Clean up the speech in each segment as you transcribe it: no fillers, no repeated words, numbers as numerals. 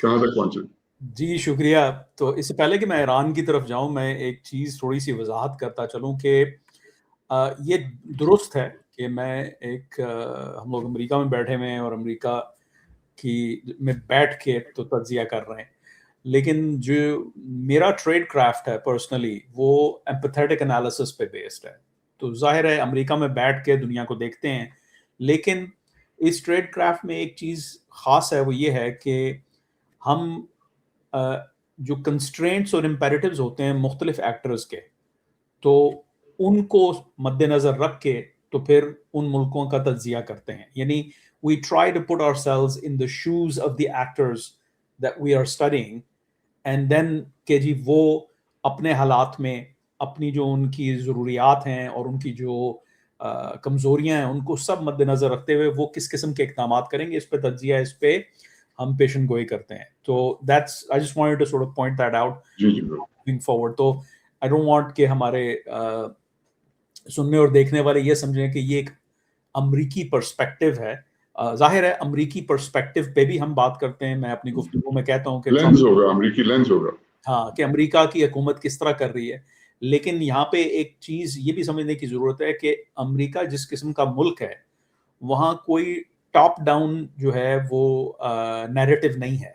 کہاں تک پہنچے؟ جی شکریہ. تو اس سے پہلے کہ میں ایران کی طرف جاؤں، میں ایک چیز تھوڑی سی وضاحت کرتا چلوں کہ یہ درست ہے کہ ہم لوگ امریکہ میں بیٹھے ہوئے ہیں اور امریکہ میں بیٹھ کے تو تجزیہ کر رہے ہیں، لیکن جو میرا ٹریڈ کرافٹ ہے پرسنلی وہ ایمپیتھیٹک انالیسس پہ بیسڈ ہے. تو ظاہر ہے امریکہ میں بیٹھ کے دنیا کو دیکھتے ہیں، لیکن اس ٹریڈ کرافٹ میں ایک چیز خاص ہے، وہ یہ ہے کہ ہم جو کنسٹرینٹس اور امپیریٹیوز ہوتے ہیں مختلف ایکٹرز کے، تو ان کو مد نظر رکھ کے تو پھر ان ملکوں کا تجزیہ کرتے ہیں. یعنی we try to put ourselves in the shoes of the actors that we are studying, and then کہ جی وہ اپنے حالات میں اپنی جو ان کی ضروریات ہیں اور ان کی جو کمزوریاں ہیں ان کو سب مد نظر رکھتے ہوئے وہ کس قسم کے اقدامات کریں گے، اس پہ تجزیہ، اس پہ ہم پیشن گوئی کرتے ہیں. تو that's I just wanted to sort of point that out moving forward. تو I don't want کہ ہمارے سننے اور دیکھنے والے یہ سمجھیں کہ یہ ایک امریکی پرسپیکٹیو ہے. ظاہر ہے امریکی پرسپیکٹیو پہ بھی ہم بات کرتے ہیں. میں اپنی گفتگو میں کہتا ہوں کہ لینز ہوگا، امریکی لینز ہوگا، ہاں، کہ امریکہ کی حکومت کس طرح کر رہی ہے. لیکن یہاں پہ ایک چیز یہ بھی سمجھنے کی ضرورت ہے کہ امریکہ جس قسم کا ملک ہے وہاں کوئی ٹاپ ڈاؤن جو ہے وہ نیریٹو نہیں ہے.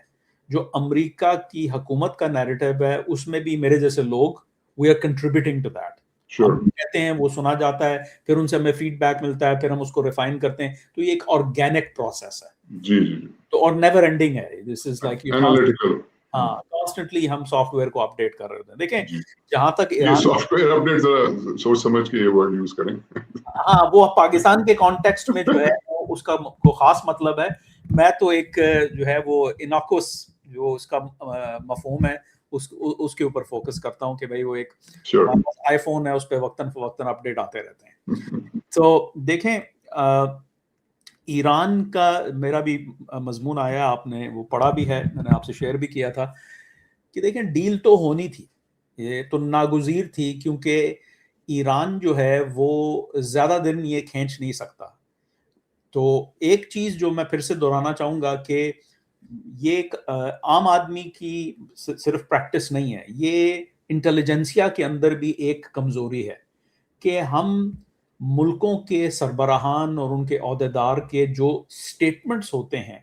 جو امریکہ کی حکومت کا نیریٹو ہے اس میں بھی میرے جیسے لوگ we are contributing to that. ہم کہتے ہیں، وہ سنا جاتا ہے، پھر ان سے ہمیں فیڈ بیک ملتا ہے، پھر ہم اس کو ریفائن کرتے ہیں. تو یہ ایک آرگینک پروسیس ہے. جی جی، تو اور نیور اینڈنگ ہے. دس از لائک اینالیٹیکل. ہاں، کانسٹنٹلی ہم سافٹ ویئر کو اپڈیٹ کر رہے ہوتے ہیں. دیکھیں جہاں تک یہ سافٹ ویئر اپڈیٹ ذرا سوچ سمجھ کے یہ ورڈ یوز کریں. ہاں، وہ پاکستان کے کانٹیکسٹ میں جو ہے اس کا کو خاص مطلب ہے. میں تو ایک جو ہے وہ اناکوس جو اس کا مفہوم ہے اس کے اوپر فوکس کرتا ہوں کہ بھائی وہ ایک آئی فون ہے، اس پہ وقتاً فوقتاً اپڈیٹ آتے رہتے ہیں. تو دیکھیں ایران کا میرا بھی مضمون آیا، آپ نے وہ پڑھا بھی ہے، میں نے آپ سے شیئر بھی کیا تھا کہ دیکھیں ڈیل تو ہونی تھی، یہ تو ناگزیر تھی، کیونکہ ایران جو ہے وہ زیادہ دن یہ کھینچ نہیں سکتا. تو ایک چیز جو میں پھر سے دہرانا چاہوں گا کہ یہ ایک عام آدمی کی صرف پریکٹس نہیں ہے، یہ انٹیلیجنسیا کے اندر بھی ایک کمزوری ہے کہ ہم ملکوں کے سربراہان اور ان کے عہدیدار کے جو سٹیٹمنٹس ہوتے ہیں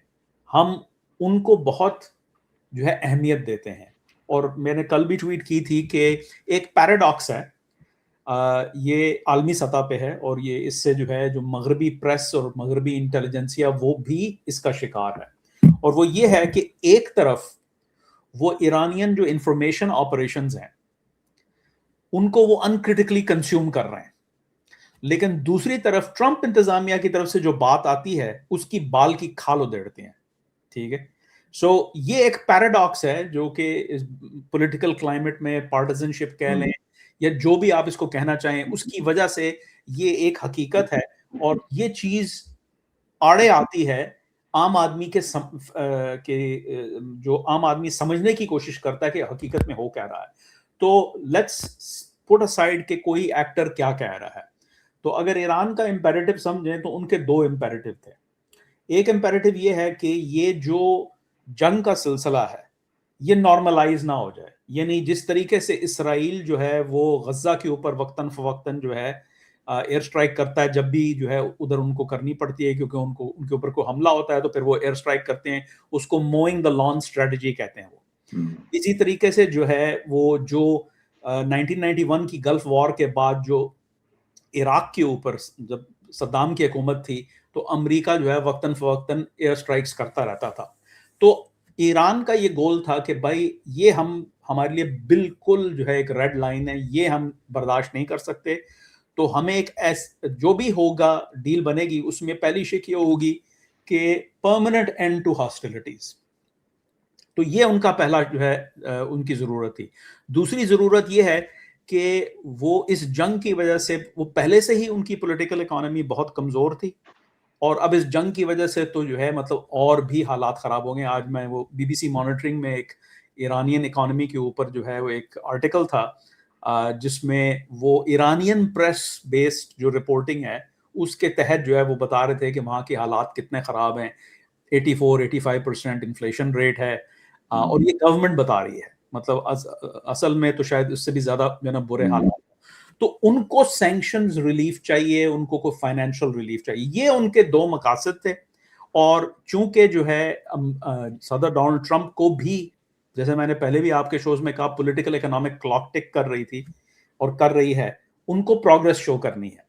ہم ان کو بہت جو ہے اہمیت دیتے ہیں. اور میں نے کل بھی ٹویٹ کی تھی کہ ایک پیراڈاکس ہے، یہ عالمی سطح پہ ہے، اور یہ اس سے جو ہے جو مغربی پریس اور مغربی انٹیلیجنسیا وہ بھی اس کا شکار ہے. اور وہ یہ ہے کہ ایک طرف وہ ایرانین جو انفارمیشن آپریشنز ہیں ان کو وہ انکرٹیکلی کنزیوم کر رہے ہیں، لیکن دوسری طرف ٹرمپ انتظامیہ کی طرف سے جو بات آتی ہے اس کی بال کی کھال ادھیڑتے ہیں. ٹھیک ہے. سو یہ ایک پیراڈاکس ہے جو کہ پولیٹیکل کلائمیٹ میں پارٹیزن شپ کہہ لیں یا جو بھی آپ اس کو کہنا چاہیں، اس کی وجہ سے یہ ایک حقیقت ہے. اور یہ چیز آڑے آتی ہے عام آدمی کے جو عام آدمی سمجھنے کی کوشش کرتا ہے کہ حقیقت میں ہو کیا رہا ہے. تو لیٹس پٹ اسائڈ کہ کوئی ایکٹر کیا کہہ رہا ہے. تو اگر ایران کا امپیریٹو سمجھیں تو ان کے دو امپیریٹو تھے. ایک امپیریٹو یہ ہے کہ یہ جو جنگ کا سلسلہ ہے یہ نارملائز نہ ہو جائے. یعنی جس طریقے سے اسرائیل جو ہے وہ غزہ کے اوپر وقتاً فوقتاً جو ہے ایئر سٹرائک کرتا ہے، جب بھی جو ہے ادھر ان کو کرنی پڑتی ہے کیونکہ ان کے اوپر کوئی حملہ ہوتا ہے تو پھر وہ ایئر سٹرائک کرتے ہیں، اس کو موئنگ دا لان اسٹریٹجی کہتے ہیں. وہ اسی طریقے سے جو ہے وہ جو 1991 کی گلف وار کے بعد جو عراق کے اوپر جب صدام کی حکومت تھی تو امریکہ جو ہے وقتاً فوقتاً ایئر سٹرائکس کرتا رہتا تھا. تو ایران کا یہ گول تھا کہ بھائی یہ ہمارے لیے بالکل جو ہے ایک ریڈ لائن ہے، یہ ہم برداشت نہیں کر سکتے. تو ہمیں ایک جو بھی ہوگا ڈیل بنے گی اس میں پہلی شک یہ ہوگی کہ پرماننٹ اینڈ ٹو ہاسٹیلٹیز. تو یہ ان کا پہلا جو ہے ان کی ضرورت تھی. دوسری ضرورت یہ ہے کہ وہ اس جنگ کی وجہ سے وہ پہلے سے ہی ان کی پولیٹیکل اکانومی بہت کمزور تھی، اور اب اس جنگ کی وجہ سے تو جو ہے مطلب اور بھی حالات خراب ہو گئے. آج میں وہ BBC مانیٹرنگ میں ایک ایرانین اکانومی کے اوپر جو ہے وہ ایک آرٹیکل تھا جس میں وہ ایرانین پریس بیسڈ جو رپورٹنگ ہے اس کے تحت جو ہے وہ بتا رہے تھے کہ وہاں کے حالات کتنے خراب ہیں. 84-85% انفلیشن ریٹ ہے، اور یہ گورنمنٹ بتا رہی ہے, مطلب اصل میں تو شاید اس سے بھی زیادہ جو ہے نا برے حالات. تو ان کو سینکشنز ریلیف چاہیے, ان کو کوئی فائنینشیل ریلیف چاہیے, یہ ان کے دو مقاصد تھے. اور چونکہ جو ہے صدر ڈونلڈ ٹرمپ کو بھی, جیسے میں نے پہلے بھی آپ کے شوز میں کہا, پولیٹیکل اکنامک کلاک ٹک کر رہی تھی اور کر رہی ہے, ان کو پروگرس شو کرنی ہے,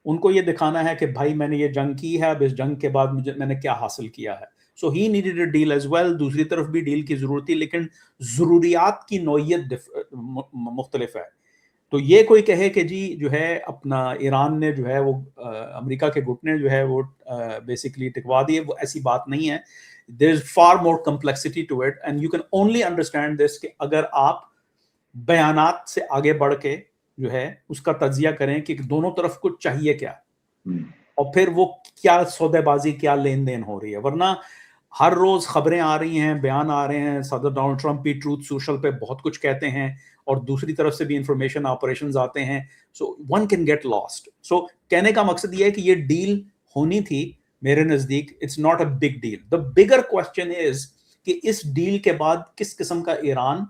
ان کو یہ دکھانا ہے کہ بھائی میں نے یہ جنگ کی ہے, اب اس جنگ کے بعد میں نے کیا حاصل کیا ہے. So he needed a deal as well. دوسری طرف بھی ڈیل کی ضرورت تھی, لیکن ضروریات کی نوعیت مختلف ہے. تو یہ کوئی کہے کہ جی جو ہے اپنا ایران نے جو ہے وہ امریکہ کے گھٹنے جو ہے وہ بیسیکلی ٹکوا دیے, وہ ایسی بات نہیں ہے. there is far more complexity to it and you can only understand this کہ اگر آپ بیانات سے آگے بڑھ کے جو ہے اس کا تجزیہ کریں کہ دونوں طرف کو چاہیے کیا, اور پھر وہ کیا سودے بازی, کیا لین دین ہو رہی ہے. ورنہ ہر روز خبریں آ رہی ہیں, بیان آ رہے ہیں, صدر ڈونلڈ ٹرمپ بھی ٹروتھ سوشل پہ بہت کچھ کہتے ہیں, اور دوسری طرف سے بھی انفارمیشن آپریشنز آتے ہیں. سو ون کین گیٹ لاسٹ. سو کہنے کا مقصد یہ ہے کہ یہ ڈیل ہونی تھی میرے نزدیک. It's not a big deal. The bigger question is کہ اس ڈیل کے بعد کس قسم کا ایران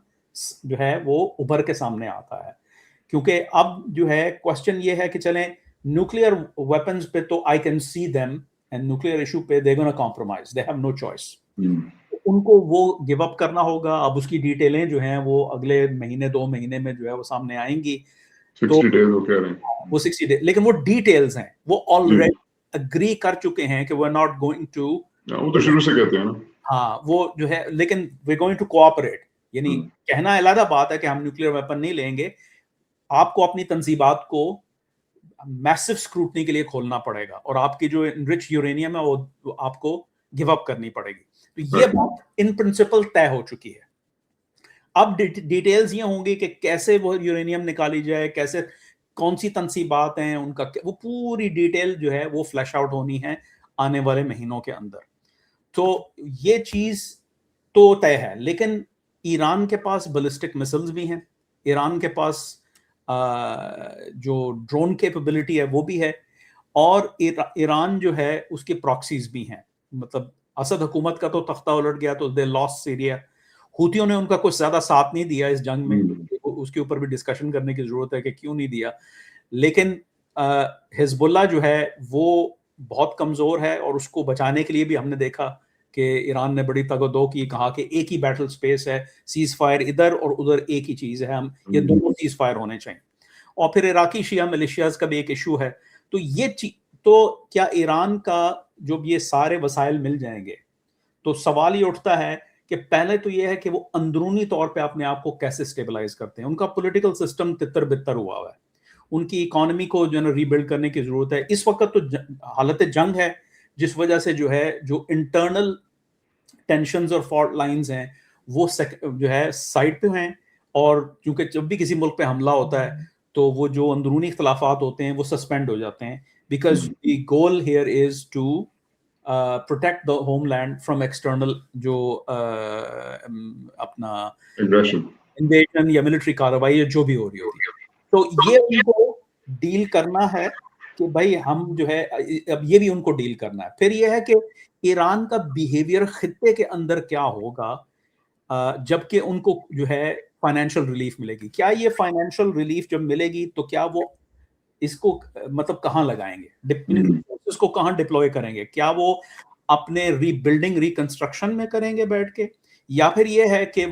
جو ہے وہ ابھر کے سامنے آتا ہے. کیونکہ اب جو ہے کوسچن یہ ہے کہ چلیں نیوکلیئر ویپنز پہ تو I can see them, and nuclear issue پہ they gonna compromise, they have no choice. ان کو وہ گیو اپ کرنا ہوگا. اب اس کی ڈیٹیلیں جو ہیں وہ اگلے مہینے 2 مہینے میں جو ہے وہ سامنے آئیں گی. 60 days وہ کہہ رہے ہیں, وہ 60 days, لیکن وہ ڈیٹیلز ہیں, وہ آلریڈی اگری کر چکے ہیں کہ we're not going to, وہ تو شروع سے کہتے ہیں نا. ہاں وہ جو ہے, لیکن we're going to cooperate. یعنی کہنا علیحدہ بات ہے کہ ہم نیوکلیئر ویپن نہیں لیں گے, آپ کو اپنی تنصیبات کو میسو اسکروٹنی کے لیے کھولنا پڑے گا, اور آپ کی جو انرچ یورینیم ہے وہ آپ کو گیو اپ کرنی پڑے گی. تو یہ بات ان پرنسپل طے ہو چکی ہے. اب ڈیٹیلز یہ ہوں گی کہ کیسے وہ یورینیم نکالی جائے, کیسے, کون سی تنصیبات ہیں ان کا, وہ پوری ڈیٹیل جو ہے وہ فلیش آؤٹ ہونی ہے آنے والے مہینوں کے اندر. تو یہ چیز تو طے ہے. لیکن ایران کے پاس بیلسٹک میسلز بھی ہیں, ایران کے پاس جو ڈرون کیپیبلٹی ہے وہ بھی ہے, اور ایران جو ہے اس کی پراکسیز بھی ہیں. مطلب اسد حکومت کا تو تختہ الٹ گیا, تو دے لاس سیریا. ہوتیوں نے ان کا کچھ زیادہ ساتھ نہیں دیا اس جنگ میں, اس کے اوپر بھی ڈسکشن کرنے کی ضرورت ہے کہ کیوں نہیں دیا. لیکن حزب اللہ جو ہے وہ بہت کمزور ہے, اور اس کو بچانے کے لیے بھی ہم نے دیکھا کہ ایران نے بڑی تگ و دو کی, کہا کہ ایک ہی بیٹل سپیس ہے, سیز فائر ادھر اور ادھر ایک ہی چیز ہے, ہم یہ دونوں سیز فائر ہونے چاہیے. اور پھر عراقی شیعہ ملیشیاز کا بھی ایک ایشو ہے. تو یہ تو کیا ایران کا جب یہ سارے وسائل مل جائیں گے تو سوال یہ اٹھتا ہے کہ پہلے تو یہ ہے کہ وہ اندرونی طور پہ اپنے آپ کو کیسے اسٹیبلائز کرتے ہیں. ان کا پولیٹیکل سسٹم تتر بتر ہوا ہے, ان کی اکانومی کو جو ہے نا ری بلڈ کرنے کی ضرورت ہے. اس وقت تو حالت جنگ ہے, جس وجہ سے جو ہے جو انٹرنل ٹینشنز اور فالٹ لائنز ہیں وہ جو ہے سائڈ پہ ہیں, اور چونکہ جب بھی کسی ملک پہ حملہ ہوتا ہے تو وہ جو اندرونی اختلافات ہوتے ہیں وہ سسپینڈ ہو جاتے ہیں, because the goal here is to protect the homeland from external جو اپنا انویژن یا ملٹری کارروائی جو بھی ہو رہی ہوتی ہے. تو یہ ان کو ڈیل کرنا ہے کہ بھائی ہم جو ہے, اب یہ بھی ان کو ڈیل کرنا ہے. پھر یہ ہے کہ ایران کا بیہیویئر خطے کے اندر کیا ہوگا جبکہ ان کو جو ہے فائنینشیل ریلیف ملے گی. کیا یہ فائنینشیل ریلیف جب ملے گی تو کیا وہ اس کو مطلب کہاں لگائیں گے, اس کو کہاں ڈپلوائے کریں گے, کیا وہ اپنے ری بلڈنگ ریکنسٹرکشن میں کریں گے بیٹھ کے, یا پھر یہ ہے کہ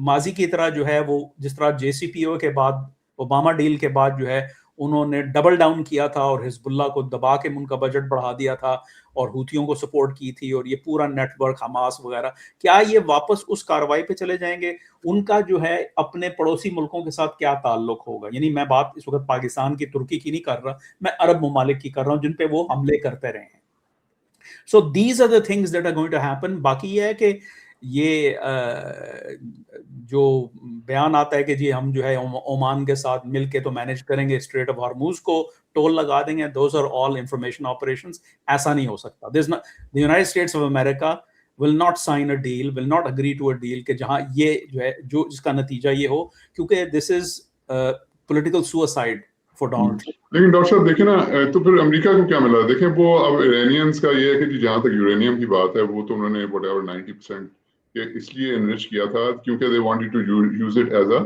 ماضی کی طرح جو ہے وہ جس طرح جے سی پی او کے بعد, اوباما ڈیل کے بعد جو ہے انہوں نے ڈبل ڈاؤن کیا تھا اور حزب اللہ کو دبا کے ان کا بجٹ بڑھا دیا تھا اور ہوتیوں کو سپورٹ کی تھی, اور یہ پورا نیٹ ورک حماس وغیرہ, کیا یہ واپس اس کارروائی پہ چلے جائیں گے؟ ان کا جو ہے اپنے پڑوسی ملکوں کے ساتھ کیا تعلق ہوگا؟ یعنی میں بات اس وقت پاکستان کی, ترکی کی نہیں کر رہا, میں عرب ممالک کی کر رہا ہوں جن پہ وہ حملے کرتے رہے ہیں. So these are the things that are going to happen. باقی یہ ہے کہ یہ جو بیان آتا ہے کہ جی ہم جو ہے عمان کے ساتھ مل کے تو مینیج کریں گے اسٹریٹ آف ہارموز کو, ٹول لگا دیں گے, those are all information operations. ایسا نہیں ہو سکتا. The United States of America will not sign a deal, will not agree to a deal کہ جہاں یہ جو ہے جو جس کا نتیجہ یہ ہو, کیونکہ this is political suicide for Donald Trump. لیکن ڈاکٹر صاحب دیکھیں نا, تو پھر امریکہ کو کیا ملا؟ دیکھیں وہ اب ایرانیئنس کا یہ ہے کہ جہاں تک یورینیم کی بات ہے وہ تو انہوں نے whatever 90% کہ اس لیے انرچ کیا تھا کیونکہ they wanted to use it as a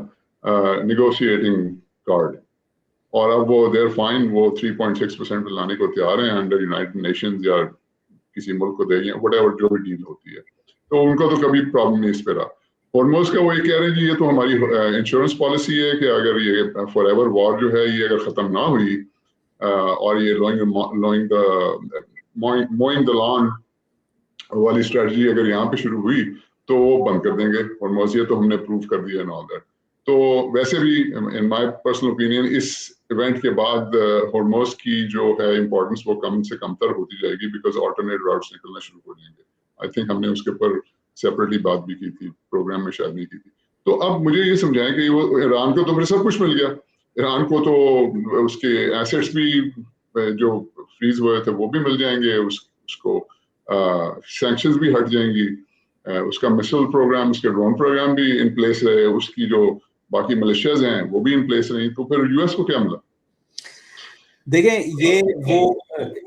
negotiating card. اور اب وہ they're fine, وہ 3.6% پہ لانے کو تیار ہیں انڈر یونائٹڈ نیشنز یا کسی ملک کو دیں گے whatever جو بھی ڈیل ہوتی ہے. تو ان کا تو کبھی پرابلم نہیں اس پہ رہا. ہارموز کا وہ یہ کہہ رہے ہیں کہ یہ تو ہماری انشورنس پالیسی ہے کہ اگر یہ فار ایور وار جو ہے یہ اگر ختم نہ ہوئی اور یہ موئنگ دا لان والی اسٹریٹجی اگر یہاں پہ شروع ہوئی تو وہ بند کر دیں گے. ہارموز یہ تو ہم نے پروو کر دیا and all that. تو ویسے بھی ان مائی پرسنل اوپینین اس ایونٹ کے بعد ہارموز کی جو ہے امپورٹنس وہ کم سے کم تر ہوتی جائے گی بیکاز آلٹرنیٹ راؤٹس نکلنا شروع ہو جائیں گے. آئی تھنک ہم نے اس کے اوپر سیپریٹلی بات بھی کی تھی, پروگرام میں شاید نہیں کی تھی. تو اب مجھے یہ سمجھائیں کہ وہ ایران کو تو پھر سب کچھ مل گیا, ایران کو تو اس کے ایسیٹس بھی جو فریز ہوئے تھے وہ بھی مل جائیں گے, اس کو سینکشنز بھی ہٹ جائیں گی, اس کا مسل پروگرام, اس کے ڈرون پروگرام بھی ان پلیس رہے, اس کی جو باقی ملیشیاز ہیں وہ بھی ان پلیس رہی. تو پھر یو ایس کو کیا ملا؟ دیکھیں یہ وہ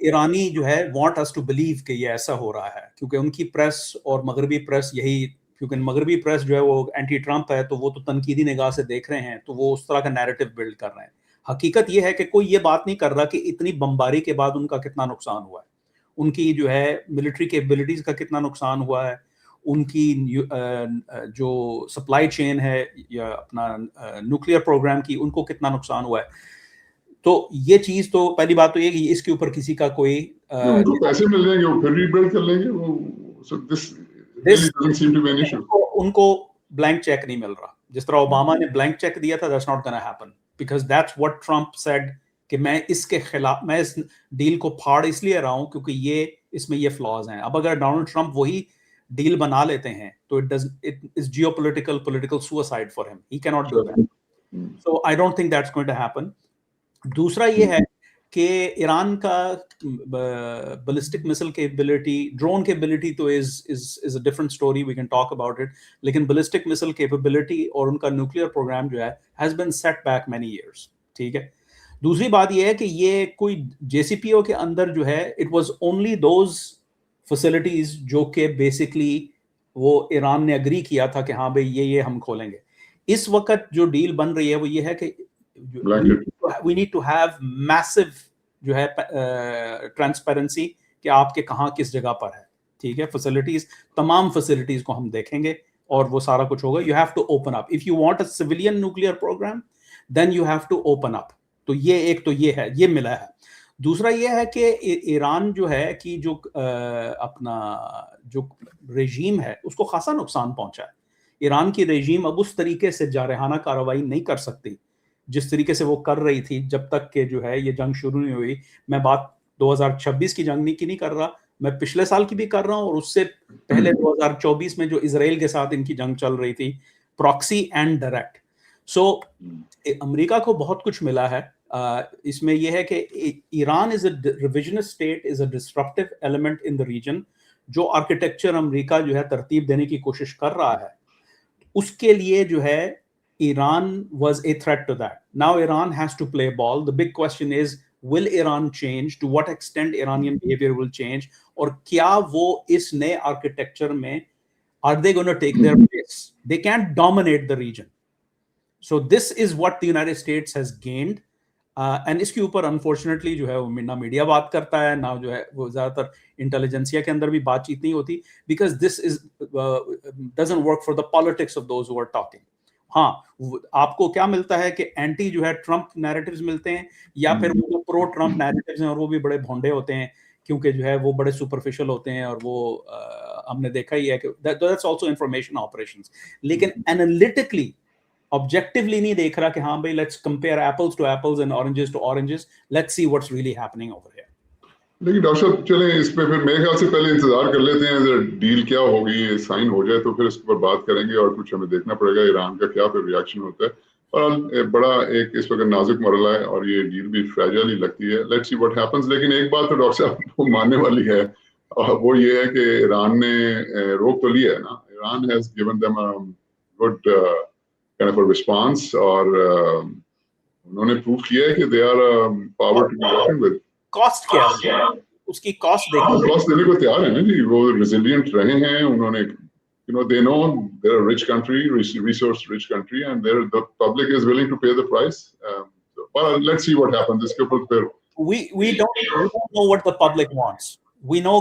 ایرانی جو ہے وانٹ اس ٹو بلیو کہ یہ ایسا ہو رہا ہے کیونکہ ان کی پریس اور مغربی پریس یہی, کیونکہ مغربی پریس جو ہے وہ اینٹی ٹرمپ ہے تو وہ تو تنقیدی نگاہ سے دیکھ رہے ہیں, تو وہ اس طرح کا نیریٹو بلڈ کر رہے ہیں. حقیقت یہ ہے کہ کوئی یہ بات نہیں کر رہا کہ اتنی بمباری کے بعد ان کا کتنا نقصان ہوا ہے, ان کی جو ہے ملٹری کیپبلٹیز کا کتنا نقصان ہوا ہے, ان کی جو سپلائی چین ہے یا اپنا نیوکلیئر پروگرام کی ان کو کتنا نقصان ہوا ہے. تو یہ چیز تو پہلی بات تو یہ کہ اس کے اوپر کسی کا کوئی پیسے مل جائیں گے وہ پھر ریبلڈ کر لیں گے. ان کو بلینک چیک نہیں مل رہا, جس طرح اوباما نے بلینک چیک دیا تھا, that's not gonna happen because that's what Trump said کہ میں اس کے خلاف, میں اس ڈیل کو پھاڑ اس لیے رہا ہوں کیونکہ یہ اس میں یہ فلاز ہیں. اب اگر ڈونلڈ ٹرمپ وہی ڈیل بنا لیتے ہیں تو it is political suicide for him. He cannot do that. So I don't think that's going to happen. دوسرا یہ ہے کہ ایران کا بالسٹک مسل کیپبلٹی, ڈرون کیپبلٹی تو is a different story, we can talk about it, لیکن ballistic مسل capability اور ان کا نیوکلیئر پروگرام جو ہے has been set back many years. ٹھیک ہے. دوسری بات یہ ہے کہ یہ کوئی جے سی پی او کے اندر جو ہے it was only those facilities جو کہ بیسکلی وہ ایران نے اگری کیا تھا کہ ہاں بھائی یہ ہم کھولیں گے. اس وقت جو ڈیل بن رہی ہے وہ یہ ہے کہ we need to have massive جو ہے ٹرانسپیرنسی کہ آپ کے کہاں کس جگہ پر ہے. ٹھیک ہے. فیسلٹیز, تمام فیسلٹیز کو ہم دیکھیں گے اور وہ سارا کچھ ہوگا. You have to open up. If you want a civilian nuclear program, then you have to open up. تو یہ ایک تو یہ ہے, یہ ملا ہے. دوسرا یہ ہے کہ ایران جو ہے کہ جو اپنا جو رژیم ہے اس کو خاصا نقصان پہنچا ہے. ایران کی رژیم اب اس طریقے سے جارحانہ کارروائی نہیں کر سکتی جس طریقے سے وہ کر رہی تھی جب تک کہ جو ہے یہ جنگ شروع نہیں ہوئی. میں بات 2026 کی جنگ کی نہیں کر رہا, میں پچھلے سال کی بھی کر رہا ہوں اور اس سے پہلے 2024 میں جو اسرائیل کے ساتھ ان کی جنگ چل رہی تھی, پراکسی اینڈ ڈائریکٹ. سو امریکہ کو بہت کچھ ملا ہے اس میں. یہ ہے کہ Iran is a revisionist state, is a disruptive element in the region. جو آرکیٹیکچر امریکہ جو ہے ترتیب دینے کی کوشش کر رہا ہے اس کے لیے جو ہے Iran was a threat to that. Now Iran has to play ball. The big question is, will Iran change? To what extent Iranian behavior will change? Or kya wo is نئے architecture میں are they going to take their place? They can't dominate the region. So this is what the United States has gained. And اس کے اوپر unfortunately جو ہے نہ media بات کرتا ہے, نہ جو ہے وہ زیادہ تر انٹیلیجنسیا کے اندر بھی بات چیت نہیں ہوتی, because this is doesn't work for the politics of those who are talking. ہاں آپ کو کیا ملتا ہے کہ اینٹی جو ہے ٹرمپ نیریٹیوز ملتے ہیں, یا پھر وہ پرو ٹرمپ نیریٹیوز ہیں اور وہ بھی بڑے بھونڈے ہوتے ہیں کیونکہ جو ہے وہ بڑے سپرفیشل ہوتے ہیں, اور وہ ہم نے دیکھا ہی ہے کہ دیٹس آلسو انفارمیشن آپریشنز. لیکن انالیٹکلی آبجیکٹیولی نہیں دیکھ رہا کہ ہاں بھائی let's compare apples to apples and oranges to oranges, let's see what's really happening over here. لیکن ڈاکٹر صاحب چلیں اس پہ پھر میرے خیال سے پہلے انتظار کر لیتے ہیں ڈیل کیا ہوگی, سائن ہو جائے تو پھر اس پر بات کریں گے, اور کچھ ہمیں دیکھنا پڑے گا ایران کا کیا پھر ریئیکشن ہوتا ہے. اور بڑا ایک اس وقت نازک مرحلہ ہے اور یہ ڈیل بھی فریجائل ہی لگتی ہے. Let's see what happens. لیکن ایک بات تو ڈاکٹر صاحب ماننے والی ہے, اور وہ یہ ہے کہ ایران نے روک تو لیا ہے نا. Iran has given them a good kind of a response, اور انہوں نے پروو کیا ہے کہ they are power to be working with. Cost کیا ہے اس کی؟ کاسٹ دیکھیں, کاسٹ دینے کو تیار ہے نا جی. وہ ریزیلینٹ رہے ہیں, انہوں نے they know they're a rich country, resource-rich country, and the public is willing to pay the price. But let's see what happens. Iske upar phir we don't know what the public wants. We know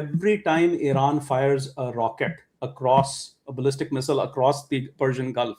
every time Iran fires a rocket across a ballistic missile across the Persian Gulf,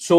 So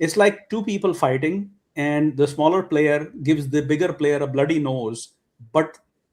it's like two people fighting and the smaller player gives the bigger player a bloody nose, but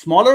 smaller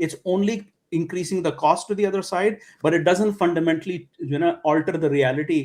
It's only increasing the cost to the other side, but it doesn't fundamentally alter the reality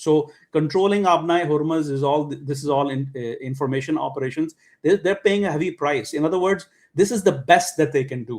So controlling Abnai Hormuz is all information operations. They're paying a heavy price. In other words, this is the best that they can do.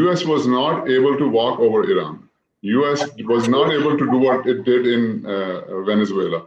US was not able to walk over Iran. US was not able to do what it did in Venezuela.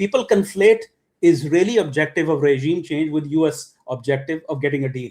People conflate Israeli objective of regime change with US objective of getting a deal.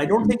I don't think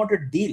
want a deal.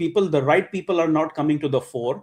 People, the right people are not coming to the fore.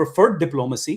preferred diplomacy,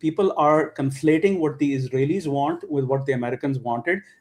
people are conflating what the Israelis want with what the Americans wanted.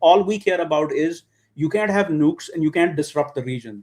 all we care about is you can't have nukes and you can't disrupt the region.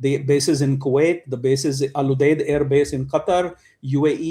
the bases in Kuwait, the bases Al Udeid air base in Qatar, UAE,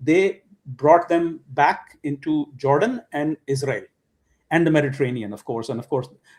they brought them back into Jordan and Israel and the Mediterranean of course, and of course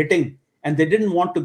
hitting and they didn't want to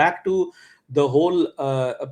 back to the whole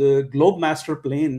the Globemaster plane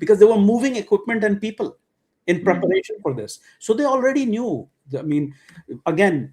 Because they were moving equipment and people in preparation for this. So they already knew. I mean, again,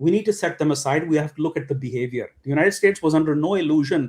we need to set them aside. We have to look at the behavior. The United States was under no illusion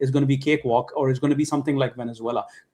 it's going to be cake walk, or it's going to be something like Venezuela.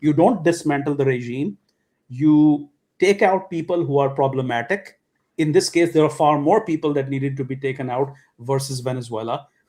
you don't dismantle the regime, you take out people who are problematic. In this case, there are far more people that needed to be taken out versus Venezuela.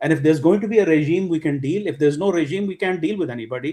And if there's going to be a regime, we can deal. If there's no regime, we can't deal with anybody.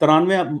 93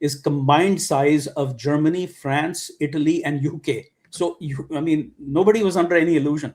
is combined size of Germany, France, Italy and UK. So I mean nobody was under any illusion.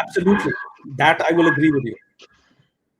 Absolutely, that I will agree with you.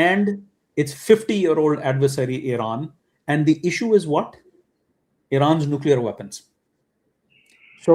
and its 50-year-old adversary Iran, and the issue is what? Iran's nuclear weapons. So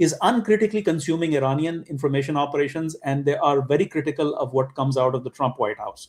is uncritically consuming Iranian information operations and they are very critical of what comes out of the Trump White House.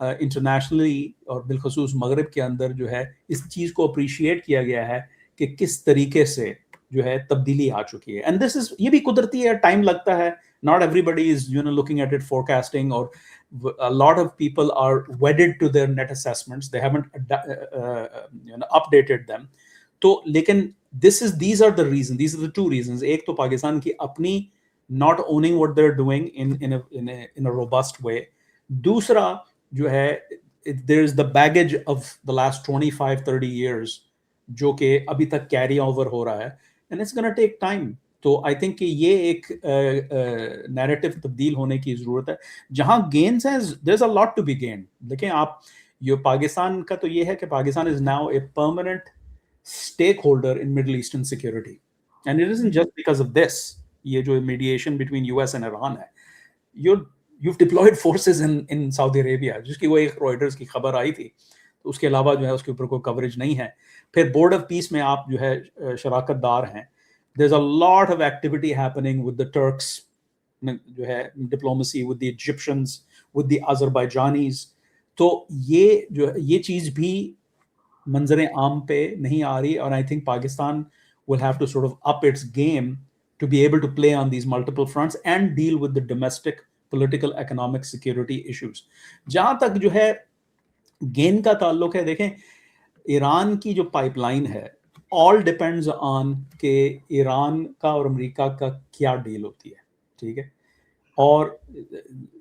Internationally اور بالخصوص مغرب کے اندر جو ہے اس چیز کو appreciate کیا گیا ہے کہ کس طریقے سے جو ہے تبدیلی آ چکی ہے. اینڈ دس از یہ بھی قدرتی ہے, ٹائم لگتا ہے. Not everybody is looking at it forecasting, or a lot of people are wedded to their net assessments. They haven't updated them. تو لیکن these are the reasons. These are the two reasons. ایک تو پاکستان کی اپنی not owning what they're doing in a robust way. دوسرا جو ہے there is the baggage of the last 25-30 years جو کہ ابھی تک carry over ہو رہا ہے, and it's gonna take time. تو آئی تھنک کہ یہ ایک نیریٹو تبدیل ہونے کی ضرورت ہے. جہاں گینز ہیں, there is a lot to be gain. دیکھیں آپ, یہ پاکستان کا تو یہ ہے کہ Pakistan is now a permanent stakeholder in middle eastern security, and it isn't just because of this. یہ جو mediation between U S and Iran ہے, you've deployed forces in Saudi Arabia, جس کی وہ ایک رائٹرز کی خبر آئی تھی, تو اس کے علاوہ جو ہے اس کے اوپر کوئی کوریج نہیں ہے. پھر بورڈ آف پیس میں آپ جو ہے شراکت دار ہیں. There's a lot of activity happening with the Turks, جو ہے diplomacy with the Egyptians, with the Azerbaijanis. تو یہ چیز بھی منظر عام پہ نہیں آ رہی, اور I think Pakistan will have to sort of up its game to be able to play on these multiple fronts and deal with the domestic political, economic, security issues. جہاں تک جو ہے گین کا تعلق ہے, دیکھیں ایران کی جو پائپ لائن ہے, all depends on کہ ایران کا اور امریکہ کا کیا ڈیل ہوتی ہے, ٹھیک ہے. اور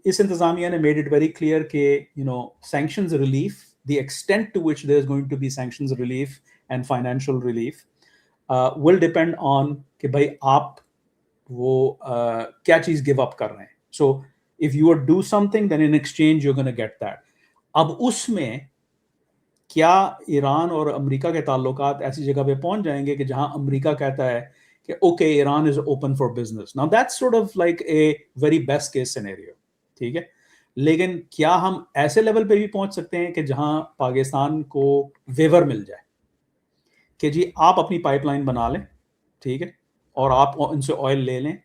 اس انتظامیہ نے made it very clear کہ sanctions relief, the extent to which there is going to be sanctions relief and financial relief will depend on کہ بھائی آپ وہ کیا چیز give up کر رہے ہیں. So if you do something, then in exchange you're going to get that. اب اس میں کیا ایران اور امریکہ کے تعلقات ایسی جگہ پہ پہنچ جائیں گے کہ جہاں امریکہ کہتا ہے کہ okay Iran is open for business. Now that's sort of like a very best case scenario, ٹھیک ہے. لیکن کیا ہم ایسے لیول پہ بھی پہنچ سکتے ہیں کہ جہاں پاکستان کو ویور مل جائے کہ جی آپ اپنی پائپ لائن بنا لیں, ٹھیک ہے, اور آپ ان سے آئل لے لیں,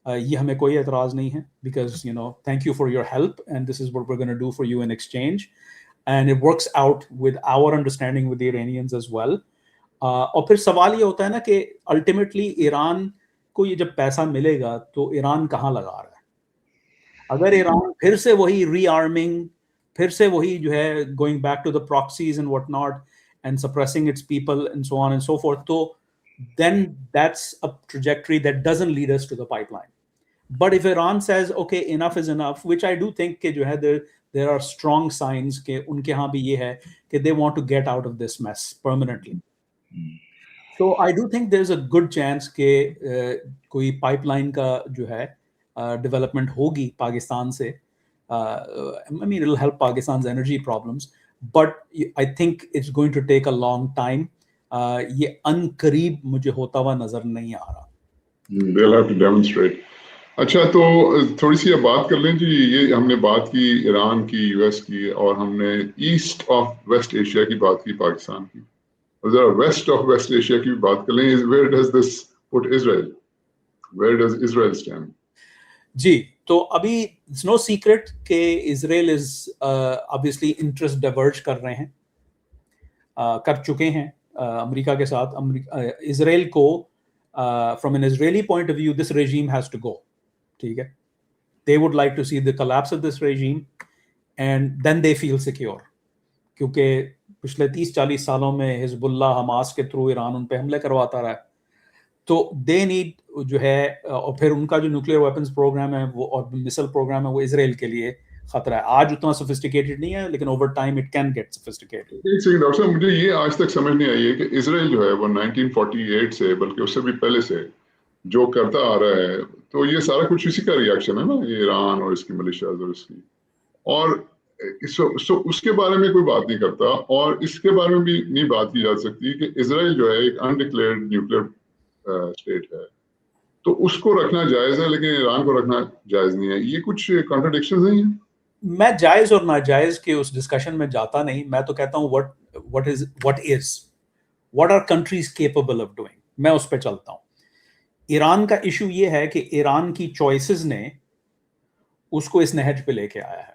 یہ ہمیں کوئی اعتراض نہیں ہے, because thank you for your help and this is what we are gonna do for you in exchange. And it works out with our understanding with the Iranians as well. اور پھر سوال یہ ہوتا ہے نا کہ ultimately ایران کو یہ جب پیسہ ملے گا تو ایران کہاں لگا رہا ہے. اگر ایران پھر سے وہی ری آرمنگ, پھر سے وہی جو ہے going back to the proxies and what not and suppressing its people and so on and so forth, تو then that's a trajectory that doesn't lead us to the pipeline. But if Iran says okay enough is enough, which I do think کہ جو ہے there are strong signs کہ ان کے ہاں بھی یہ ہے کہ they want to get out of this mess permanently. So I do think there's a good chance کہ کوئی پائپ لائن کا جو ہے ڈیولپمنٹ ہوگی پاکستان سے. I mean it'll help Pakistan's energy problems, but I think it's going to take a long time. یہ ان قریب مجھے ہوتا ہوا نظر نہیں آ رہا. They'll have to demonstrate. اچھا تو تھوڑی سی اب بات کر لیں جی. یہ ہم نے بات کی ایران کی, یو ایس کی, اور ہم نے ایسٹ آف ویسٹ ایشیا کی بات کی پاکستان کی, اور ذرا ویسٹ آف ویسٹ ایشیا کی بھی بات کر لیں. Where does this put Israel, where does Israel stand? جی تو ابھی اٹس نو سیکرٹ کہ Israel is obviously interest diverge کر رہے ہیں, کر چکے ہیں امریکہ کے ساتھ. اسرائیل کو from an Israeli point of view this regime has to go, ٹھیک ہے. they would like to see the collapse of this regime and then they feel secure, کیونکہ پچھلے 30-40 سالوں میں حزب اللہ حماس کے تھرو ایران ان پہ حملے کرواتا رہا ہے, تو they need جو ہے, اور پھر ان کا جو نیوکلیئر ویپنز پروگرام ہے وہ اور مسل پروگرام ہے وہ اسرائیل کے لیے خطرہ ہے. آج اتنا سوفسٹیکیٹڈ نہیں ہے لیکن over time it can get sophisticated. ایک سیکنڈ ڈاکٹر صاحب, مجھے یہ آج تک سمجھ نہیں آئی ہے کہ اسرائیل جو ہے وہ 1948 سے بلکہ اس سے بھی پہلے سے جو کرتا آ رہا ہے, تو یہ سارا کچھ اسی کا ریئیکشن ہے نا, ایران اور اس کی ملیشیاز اور اس کی, اور اس کے بارے میں کوئی بات نہیں کرتا, اور اس کے بارے میں بھی نہیں بات کی جا سکتی کہ اسرائیل جو ہے ایک انڈکلیئرڈ نیوکلیئر اسٹیٹ ہے, تو اس کو رکھنا جائز ہے لیکن ایران کو رکھنا جائز نہیں ہے. یہ کچھ کانٹرڈکشنز نہیں ہیں. میں جائز اور ناجائز کے اس ڈسکشن میں جاتا نہیں. میں تو کہتا ہوں what are countries capable of doing, میں اس پہ چلتا ہوں. ایران کا ایشو یہ ہے کہ ایران کی چوائسز نے اس کو اس نہج پہ لے کے آیا ہے.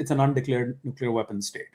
it's an undeclared nuclear weapon state.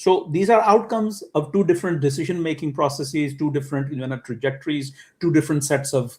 So these are outcomes of two different decision making processes, two different trajectories, two different sets of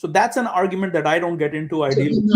So that's an argument that I don't get into. Ideally,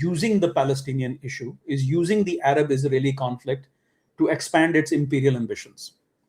using the Palestinian issue, is using the Arab-Israeli conflict to expand its imperial ambitions.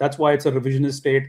That's why it's a revisionist state.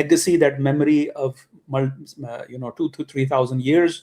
legacy, that memory of 2,000 to 3,000 years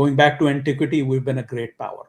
going back to antiquity we've been a great power.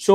So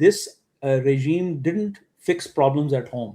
this regime didn't fix problems at home.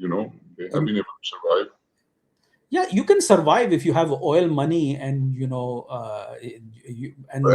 they have been able to survive. Yeah, you can survive if you have oil money and and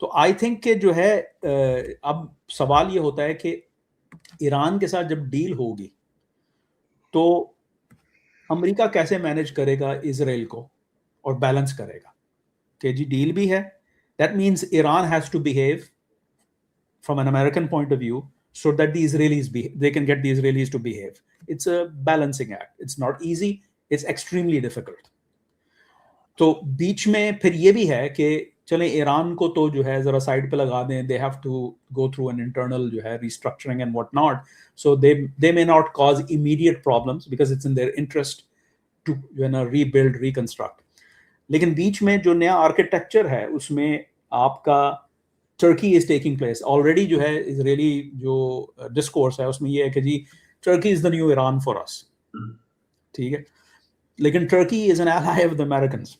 تو I think کہ جو ہے اب سوال یہ ہوتا ہے کہ ایران کے ساتھ جب ڈیل ہوگی تو امریکہ کیسے مینیج کرے گا اسرائیل کو اور بیلنس کرے گا کہ جی ڈیل بھی ہے. That means Iran has to behave from an American point of view so that the Israelis they can get the Israelis to behave. It's a balancing act. It's not easy. It's extremely difficult. تو بیچ میں پھر یہ بھی ہے کہ چلیں ایران کو تو جو ہے ذرا سائڈ پہ لگا دیں. They have to go through an internal جو ہے restructuring and what not. So they may not cause immediate problems because it's in their interest to rebuild, reconstruct. لیکن بیچ میں جو نیا آرکیٹیکچر ہے اس میں آپ کا Turkey is taking place. Already جو ہے اسرائیلی جو ڈسکورس ہے اس میں یہ ہے کہ جی Turkey is the new Iran for us. ٹھیک ہے, لیکن Turkey is an ally of the Americans.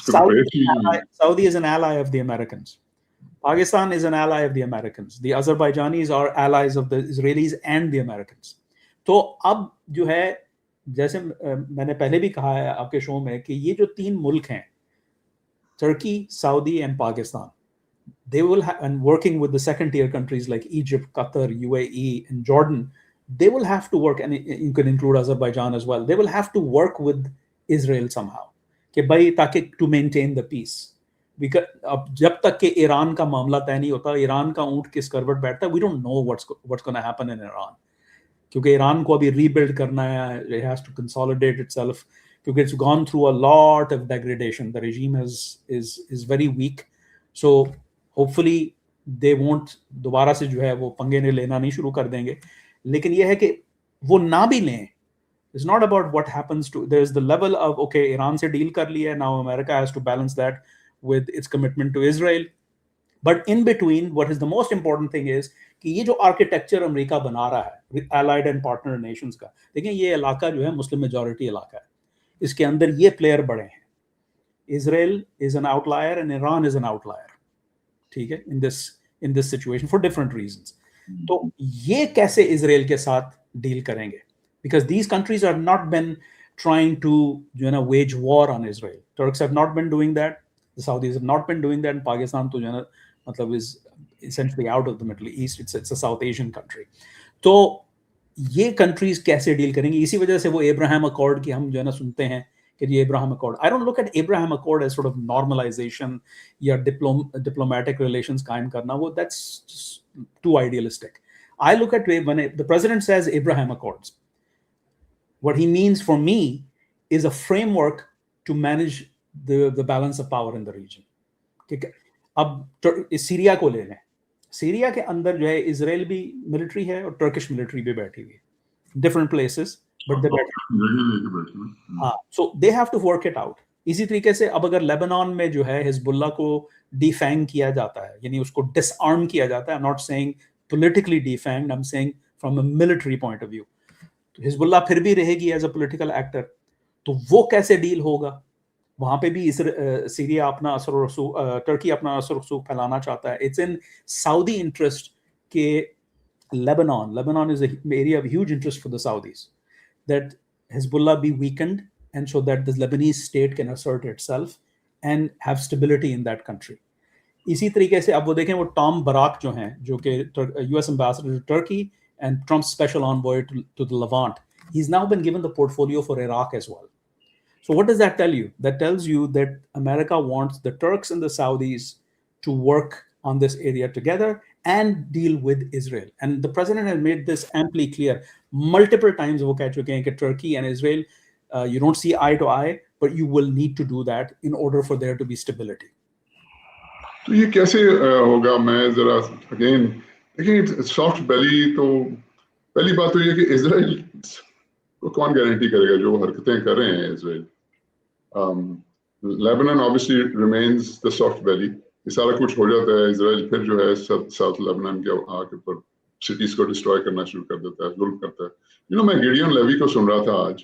Saudi is an ally of the Americans. Pakistan is an ally of the Americans. The Azerbaijanis are allies of the Israelis and the Americans. تو اب جو ہے جیسے میں نے پہلے بھی کہا ہے آپ کے شو میں کہ یہ جو تین ملک ہیں Turkey, Saudi and Pakistan, they will and working with the second tier countries like Egypt, Qatar, UAE and Jordan, they will have to work, and you can include Azerbaijan as well, they will have to work with Israel somehow کہ بھائی تاکہ to maintain the peace. Because اب جب تک کہ ایران کا معاملہ طے نہیں ہوتا, ایران کا اونٹ کس کروٹ بیٹھتا ہے, we don't know what's going to happen in Iran. کیونکہ ایران کو ابھی ری بلڈ کرنا ہے, it has to consolidate itself. Because it's gone through a lot of degradation. The regime is very weak. So hopefully they won't دوبارہ سے جو ہے وہ پنگے نے لینا نہیں شروع کر دیں گے. لیکن یہ ہے کہ وہ نہ بھی لیں. It's not about what happens to, there's the level of okay Iran سے ڈیل کر لیا ہے, now America has to balance that with its commitment to Israel. But in between, what is the most important thing is کہ یہ جو architecture امریکہ بنا رہا ہے allied and partner nations کا, دیکھیں یہ علاقہ جو ہے مسلم میجورٹی علاقہ ہے, اس کے اندر یہ پلیئر بڑے ہیں. Israel is an outlier and Iran is an outlier. ٹھیک ہے, in this situation for different reasons. تو یہ کیسے اسرائیل کے ساتھ ڈیل کریں گے, because these countries have not been trying to wage war on Israel. Turks have not been doing that. The Saudis have not been doing that. And Pakistan تو مطلب is essentially out of the Middle East. It's a South Asian country. تو یہ countries کیسے deal کریں گے. اسی وجہ سے وہ ابراہیم اکارڈ کی ہم جو ہے نا سنتے ہیں کہ یہ ابراہیم accord, I don't look at Abraham Accord as sort of normalization یا diplomatic relations قائم کرنا, وہ that's just too idealistic. I look at when the president says Abraham Accords, what he means for me is a framework to manage the balance of power in the region. اب Syria کو لے لیں, Syria کے اندر جو ہے اسرائیل بھی military ہے اور ٹرکش ملٹری بھی بیٹھی ہوئی ہے, ڈفرنٹ پلیسز, بٹ دے ہاں, so they have to work it out. اسی طریقے سے اب اگر لیبنان میں جو ہے حزب اللہ کو ڈیفینگ کیا جاتا ہے, یعنی اس کو ڈس آرم کیا جاتا ہے, I'm not saying politically defanged, I'm saying from a military point of view, تو حزب اللہ پھر بھی رہے گی ایز اے پولیٹیکل ایکٹر. تو وہ کیسے ڈیل ہوگا, وہاں پہ بھی سیریا اپنا اثر و رسوخ, ٹرکی اپنا اثر و رسوخ پھیلانا چاہتا ہے. اٹس ان سعودی انٹرسٹ کہ Lebanon is an area of huge interest for the Saudis, that Hezbollah be weakened and so that the Lebanese state can assert itself and have stability in that country. اسی طریقے سے اب وہ دیکھیں وہ Tom Barack جو ہیں, جو کہ US ambassador to Turkey and Trump's special envoy to the Levant, he's now been given the portfolio for Iraq as well. So what does that tell you? That tells you that America wants the Turks and the Saudis to work on this area together and deal with Israel. And the president has made this amply clear. Multiple times وہ کہہ چکے ہیں کہ Turkey and Israel, you don't see eye to eye, but you will need to do that in order for there to be stability. تو یہ کیسے ہوگا, میں ذرا اگین دیکھیں سافٹ بیلی, تو پہلی بات تو یہ کہ اسرائیل کو کون گارنٹی کرے گا جو حرکتیں کر رہے ہیں Israel. Lebanon obviously remains the soft belly. یہ سارا کچھ ہو جاتا ہے, اسرائیل پھر جو ہے ساؤتھ لیبنان کے آ کے اوپر سٹیز کو ڈسٹروائے کرنا شروع کر دیتا ہے, ظلم کرتا ہے. میں گیڈیون لیوی کو سن رہا تھا آج,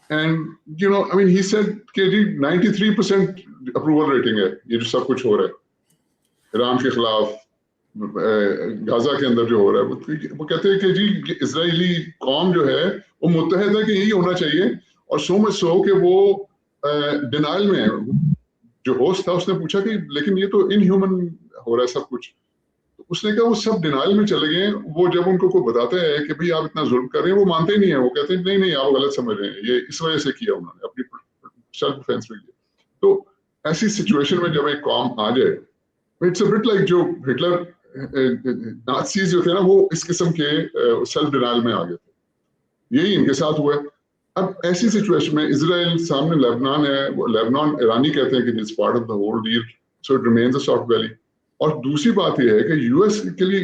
and I mean he said کہ جی 93% اپروول ریٹنگ ہے یہ جو سب کچھ ہو رہا ہے ایران کے خلاف, غزہ کے اندر جو ہو رہا ہے. وہ کہتے ہیں کہ جی اسرائیلی قوم جو ہے وہ متحد ہے کہ یہی ہونا چاہیے, اور سو مچ سو کہ وہ ڈینائل میں ہے, جو ہوسٹ تھا اس نے پوچھا کہ لیکن یہ تو ان ہیومن ہو رہا ہے سب کچھ. تو اس نے کہا وہ سب ڈینائل میں چلے گئے. وہ جب ان کو کوئی بتاتا ہے کہ بھئی آپ اتنا ظلم کر رہے ہیں وہ مانتے ہی نہیں ہیں. وہ کہتے ہیں نہیں نہیں آپ غلط سمجھ رہے ہیں, یہ اس وجہ سے کیا انہوں نے اپنی سیلف ڈیفینس میں کیا. تو ایسی سچویشن میں جب ایک قوم آ جائے, اٹس اے بٹ لائک جو ہٹلر نازیز جو تھے نا وہ اس قسم کے سیلف ڈینائل میں آ گئے تھے. یہی ان کے ساتھ ہوا ہے. اب ایسی سچویشن میں اسرائیل سامنے لیبنان ہے, وہ لیبنان ایرانی کہتے ہیں کہ it's part of the whole deal, so it remains a soft belly. اور دوسری بات یہ ہے کہ یو ایس کے لیے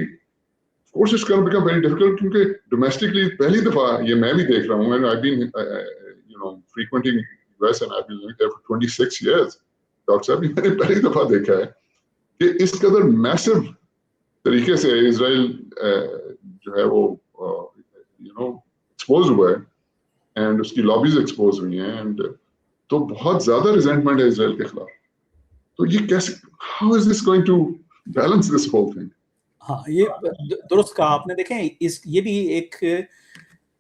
of course it's going to become very difficult کیونکہ ڈومیسٹکلی پہلی دفعہ یہ میں بھی دیکھ رہا ہوں, and I've been frequenting US and I've been living there for 26 years. Doctor صاحب میں نے پہلی دفعہ دیکھا ہے کہ اس قدر میسو طریقے سے اسرائیل جو ہے وہ ایکسپوز ہوا ہے اینڈ اس کی لابیز ایکسپوز ہوئی ہیں, اینڈ تو بہت زیادہ ریزنٹمنٹ ہے اسرائیل کے خلاف. تو یہ کیسے, how is this going to balance this whole thing? ہاں یہ درست کہا آپ نے. دیکھیں یہ بھی ایک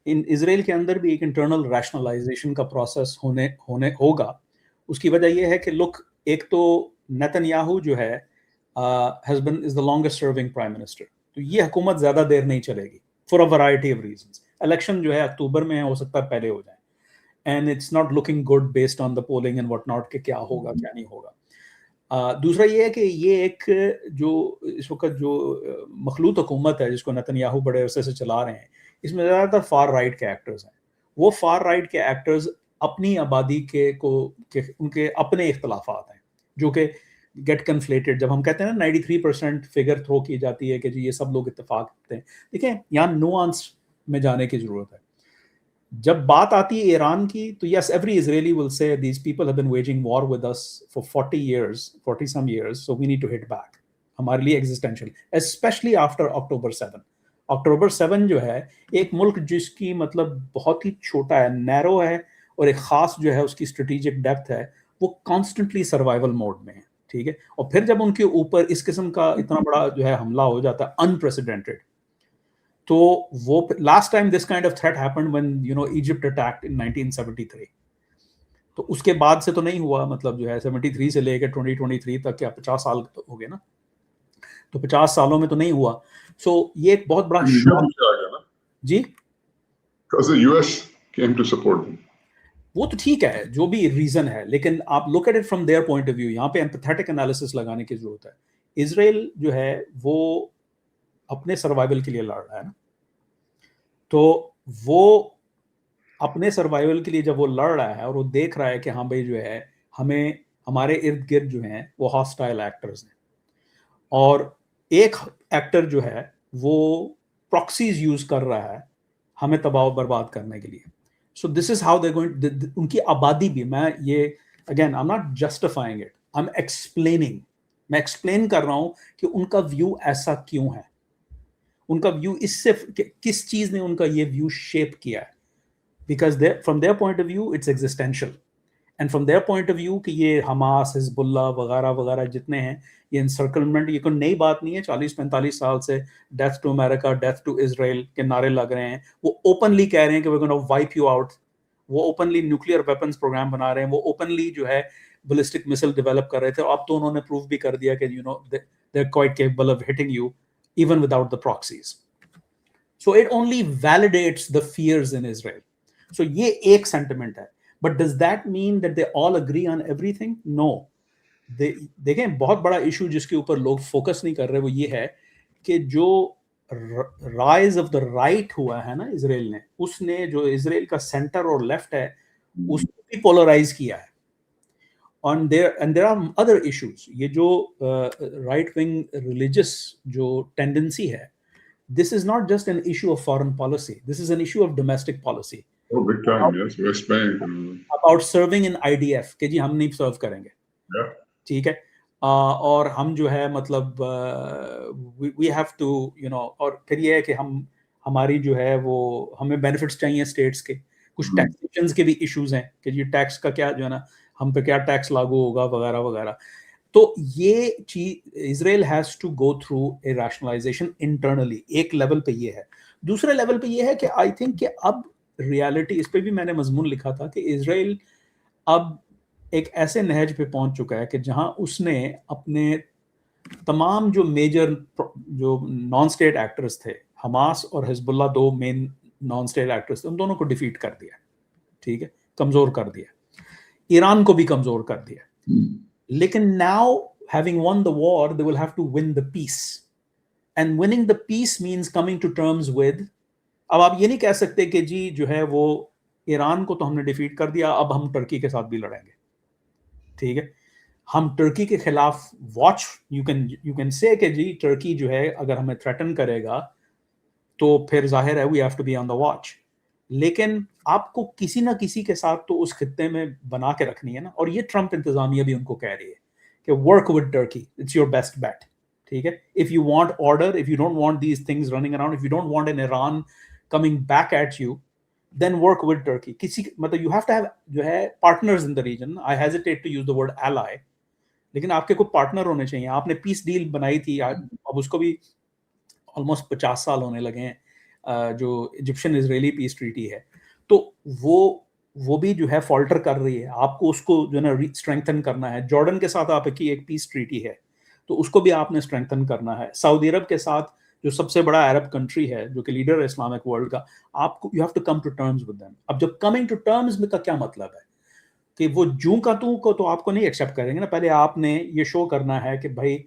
اسرائیل کے اندر بھی ایک انٹرنل ریشنلائزیشن کا پروسیس ہونے ہوگا. اس کی وجہ یہ ہے کہ لک, ایک تو نیتن یاہو جو ہے has been is the longest serving prime minister, تو یہ حکومت زیادہ دیر نہیں چلے گی for a variety of reasons. Election جو ہے اکتوبر میں ہو سکتا ہے پہلے ہو جائیں, and it's not looking good based on the polling and what not کہ کیا ہوگا کیا نہیں ہوگا. دوسرا یہ ہے کہ یہ ایک جو اس وقت جو مخلوط حکومت ہے جس کو نیتن یاہو بڑے عرصے سے چلا رہے ہیں, اس میں زیادہ تر فار رائٹ کے ایکٹرز ہیں. وہ فار رائٹ کے ایکٹرز اپنی آبادی کے ان کے اپنے اختلافات ہیں جو کہ گیٹ کنفلیٹڈ. جب ہم کہتے ہیں نا 93% فگر تھرو کی جاتی ہے کہ جی یہ سب لوگ اتفاق کرتے ہیں, دیکھیں یہاں نوانس میں جانے کی ضرورت ہے. جب بات آتی ہے ایران کی تو یس every Israeli will say these people have been waging war with us for 40 some years, so we need to hit back. ہمارے لیے ایگزسٹینشیل, اسپیشلی آفٹر اکٹوبر 7. اکٹوبر 7 جو ہے ایک ملک جس کی مطلب بہت ہی چھوٹا ہے, نیرو ہے, اور ایک خاص جو ہے اس کی اسٹریٹجک ڈیپتھ ہے, وہ کانسٹنٹلی سروائیول موڈ میں ہے. ٹھیک ہے, اور پھر جب ان کے اوپر اس قسم کا اتنا بڑا جو ہے حملہ ہو جاتا ہے انپریسیڈنٹڈ, تو وہ last time this kind of threat happened when Egypt attacked in 1973. تو اس کے بعد سے تو نہیں ہوا, مطلب جو ہے 73 سے لے کے 2023 تک, کیا 50 سال ہو گئے نا, تو 50 سالوں میں تو نہیں ہوا. سو یہ ایک بہت بڑا جی US came to support them. وہ تو ٹھیک ہے جو بھی ریزن ہے, لیکن آپ look at it from their point of view. یہاں پہ ایمپیتھیٹک انالیسس لگانے کی ضرورت ہے. اسرائیل جو ہے وہ اپنے سروائیول کے لیے لڑ رہا ہے نا, تو وہ اپنے سروائیول کے لیے جب وہ لڑ رہا ہے اور وہ دیکھ رہا ہے کہ ہاں بھائی جو ہے ہمیں ہمارے ارد گرد جو ہیں وہ ہاسٹائل ایکٹرز ہیں, اور ایک ایکٹر جو ہے وہ پراکسیز یوز کر رہا ہے ہمیں تباہ و برباد کرنے کے لیے. سو دس از ہاؤ دے گوئنگ. ان کی آبادی بھی, میں یہ again I am not justifying it, I am explaining, میں ایکسپلین کر رہا ہوں کہ ان کا ویو ایسا کیوں ہے, ان کا ویو اس سے کس چیز نے ان کا یہ ویو شیپ کیا ہے. Because from their point of view it's existential, and from their point of view کہ یہ حماس, حزب اللہ وغیرہ وغیرہ جتنے ہیں, یہ انسرکلمنٹ یہ کوئی نئی بات نہیں ہے. 40-45 سال سے ڈیتھ ٹو امریکہ, ڈیتھ ٹو اسرائیل کے نعرے لگ رہے ہیں. وہ اوپنلی کہہ رہے ہیں کہ we're going to wipe you out. وہ اوپنلی نیوکلیئر ویپنز پروگرام بنا رہے ہیں, وہ اوپنلی جو ہے بالسٹک مسل ڈیولپ کر رہے تھے. اب تو انہوں نے پروف بھی کر دیا کہ they're quite capable of hitting you even without the proxies. So it only validates the fears in Israel. So یہ ایک سینٹیمنٹ ہے. But does that mean that they all agree on everything? No. دیکھیں بہت بڑا issue جس کے اوپر لوگ فوکس نہیں کر رہے وہ یہ ہے کہ جو رائز آف دا رائٹ ہوا ہے نا اسرائیل نے, اس نے جو اسرائیل کا سینٹر اور لیفٹ ہے اس کو بھی پولرائز کیا ہے. And there are other issues. یہ جو right wing religious جو tendency ہے, this is not just an issue of foreign policy. This is an issue of domestic policy. Oh, big time, yes. West Bank. About serving in IDF کہ جی ہم نہیں سرو کریں گے. Yeah. ٹھیک ہے, اور ہم جو ہے مطلب we have to اور پھر یہ ہے کہ ہماری جو ہے وہ ہمیں بینیفٹس چاہیے اسٹیٹس کے, کچھ ٹیکسیشنز کے بھی ایشوز ہیں کہ جی ٹیکس کا کیا جو ہے نا ہم پہ کیا ٹیکس لاگو ہوگا وغیرہ وغیرہ. تو یہ چیز Israel has to go through a rationalisation internally. ایک لیول پہ یہ ہے. دوسرے لیول پہ یہ ہے کہ آئی تھنک کہ اب ریالٹی, اس پہ بھی میں نے مضمون لکھا تھا کہ اسرائیل اب ایک ایسے نہج پہ پہنچ چکا ہے کہ جہاں اس نے اپنے تمام جو میجر جو نان اسٹیٹ ایکٹرز تھے، حماس اور حزب اللہ، دو مین نان اسٹیٹ ایکٹرز تھے، ان دونوں کو ڈیفیٹ کر دیا، ٹھیک ہے، کمزور کر دیا، ایران کو بھی کمزور کر دیا. لیکن now having won the war they will have to win the peace, and winning the peace means coming to terms with. اب آپ یہ نہیں کہہ سکتے کہ جی جو ہے وہ ایران کو تو ہم نے ڈیفیٹ کر دیا، اب ہم ٹرکی کے ساتھ بھی لڑیں گے، ٹھیک ہے. ہم ٹرکی کے خلاف واچ یو کین سے کہ جی ٹرکی جو ہے اگر ہمیں تھریٹن کرے گا تو پھر ظاہر ہے we have to be on the watch. لیکن آپ کو کسی نہ کسی کے ساتھ تو اس خطے میں بنا کے رکھنی ہے نا. اور یہ ٹرمپ انتظامیہ بھی ان کو کہہ رہی ہے کہ work with Turkey, it's your best bet, ٹھیک ہے. If you want order, if you don't want these things running around, if you don't want an Iran coming back at you, then work with Turkey. کسی مطلب you have to have جو ہے partners in the region. I hesitate to use the word ally. لیکن آپ کے کوئی partner ہونے چاہیے. آپ نے پیس ڈیل بنائی تھی، اب اس کو بھی آلموسٹ 50 سال ہونے لگے ہیں، جو ایجپشن اسرائیلی پیس ٹریٹی ہے، تو وہ بھی جو ہے فالٹر کر رہی ہے. آپ کو اس کو جو ہے نا اسٹرینتھن کرنا ہے. جارڈن کے ساتھ آپ کی ایک پیس ٹریٹی ہے تو اس کو بھی آپ نے اسٹرینتھن کرنا ہے. سعودی عرب کے ساتھ جو سب سے بڑا عرب کنٹری ہے، جو کہ لیڈر ہے اسلامک ورلڈ کا، آپ کو you have to come to terms with them. اب جب کمنگ ٹو ٹرمز میں کا کیا مطلب ہے کہ وہ جوں کا توں کو تو آپ کو نہیں ایکسیپٹ کریں گے نا. پہلے آپ نے یہ شو کرنا ہے کہ بھائی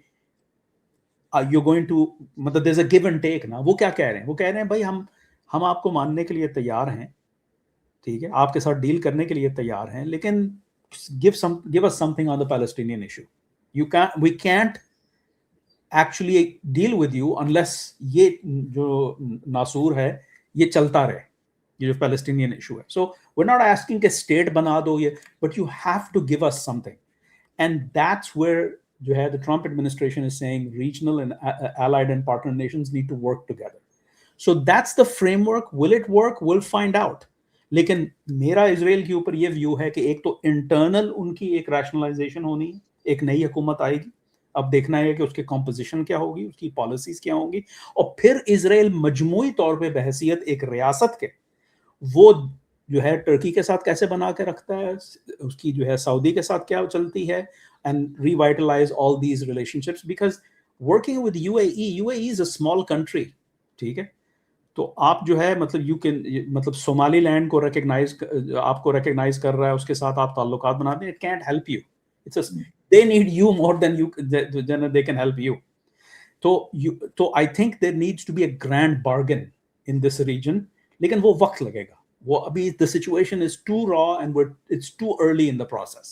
یو گوئنگ ٹو، مطلب دیر is a give and take نا. وہ کیا کہہ رہے ہیں؟ وہ کہہ رہے ہیں بھائی ہم آپ کو ماننے کے لیے تیار ہیں، ٹھیک ہے، آپ کے ساتھ ڈیل کرنے کے لیے تیار ہیں، لیکن give us something on the Palestinian issue. We can't actually deal with you unless یہ جو ناسور ہے یہ چلتا رہے، یہ جو پیلسٹینین ایشو ہے. So we're not asking کہ state بنا دو یہ، but you have to give us something. And that's where جو ہے the Trump administration is saying regional and allied and partner nations need to work together. So that's the framework. Will it work? We'll find out. لیکن میرا اسرائیل کے اوپر یہ view ہے کہ ایک تو انٹرنل ان کی ایک ریشنلائزیشن ہونی ہے، ایک نئی حکومت آئے گی، اب دیکھنا ہے کہ اس کے کمپوزیشن کیا ہوگی، اس کی پالیسیز کیا ہوں گی، اور پھر اسرائیل مجموعی طور پہ بحیثیت ایک ریاست کے وہ جو ہے ٹرکی کے ساتھ کیسے بنا کے رکھتا ہے، اس کی جو ہے سعودی کے ساتھ کیا چلتی ہے، and revitalise all these relationships. Because working with UAE is a small country, ٹھیک ہے. تو آپ جو ہے مطلب یو کین مطلب صومالی لینڈ کو آپ کو ریکگنائز کر رہا ہے، اس کے ساتھ آپ تعلقات بنا دیں. It can't help you. They need you more than they can help you. تو I think there needs to be a grand bargain in this region. لیکن وہ وقت لگے گا. وہ ابھی the situation is too raw and it's too early in the process.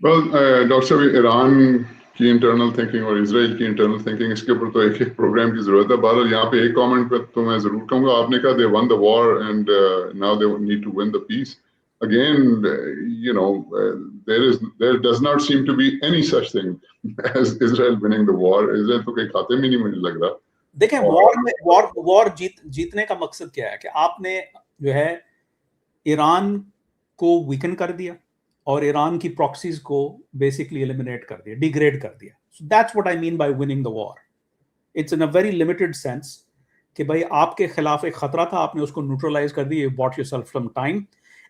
Well, doctor صاحب، ایران کی internal thinking اور اسرائیل کی انٹرنل تھنکنگ، اس کے اوپر تو ایک پروگرام کی ضرورت ہے. بہرحال یہاں پہ ایک کامنٹ پہ تو میں ضرور کہوں گا. آپ نے کہا they won the war and now they need to win the peace. Again, there does not seem to be any such thing as Israel winning the war. Israel تو کہیں کھاتے میں نہیں مجھے لگ رہا. دیکھیں وار جیتنے کا مقصد کیا ہے کہ آپ نے جو ہے ایران کو ویکن کر دیا اور ایران کی پراکسیز کو بیسکلی ایلیمینیٹ کر دیا، ڈیگریڈ کر دیا. So that's what I mean by winning the war. It's in a very limited sense کہ بھائی آپ کے خلاف ایک خطرہ تھا، آپ نے اس کو نیوٹرلائز کر دی. You bought yourself some time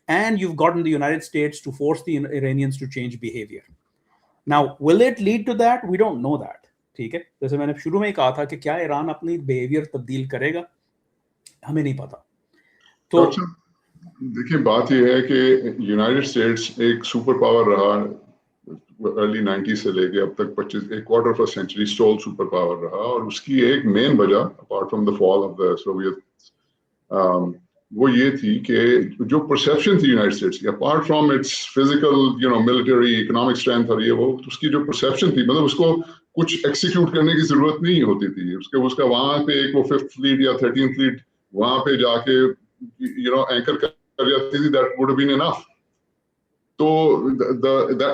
and you've gotten the United States to force the Iranians to change behavior. Now will it lead to that? We don't know that. ٹھیک ہے، جیسے میں نے شروع میں ہی کہا تھا کہ کیا ایران اپنی بیہیویئر تبدیل کرے گا، ہمیں نہیں پتا. تو دیکھیں بات یہ ہے کہ یونائٹڈ اسٹیٹس ایک سپر پاور رہا ارلی 90 سے لے کے اب تک 25 quarter of a century civil super power رہا. اور اس کی ایک مین وجہ apart from the fall of the Soviet وہ یہ تھی کہ جو پرسیپشن تھی یونائٹڈ اسٹیٹس کی، apart from its physical military economic strength اور یہ وہ، اس کی جو پرسیپشن تھی، مطلب اس کو کچھ ایکسیکیوٹ کرنے کی ضرورت نہیں ہوتی تھی. اس کا وہاں پہ ایک وہ 5th فلیٹ یا 13th فلیٹ وہاں پہ جا کے اینکر کر جاتی تھی. دیٹ وڈ ہیو بین انف. تو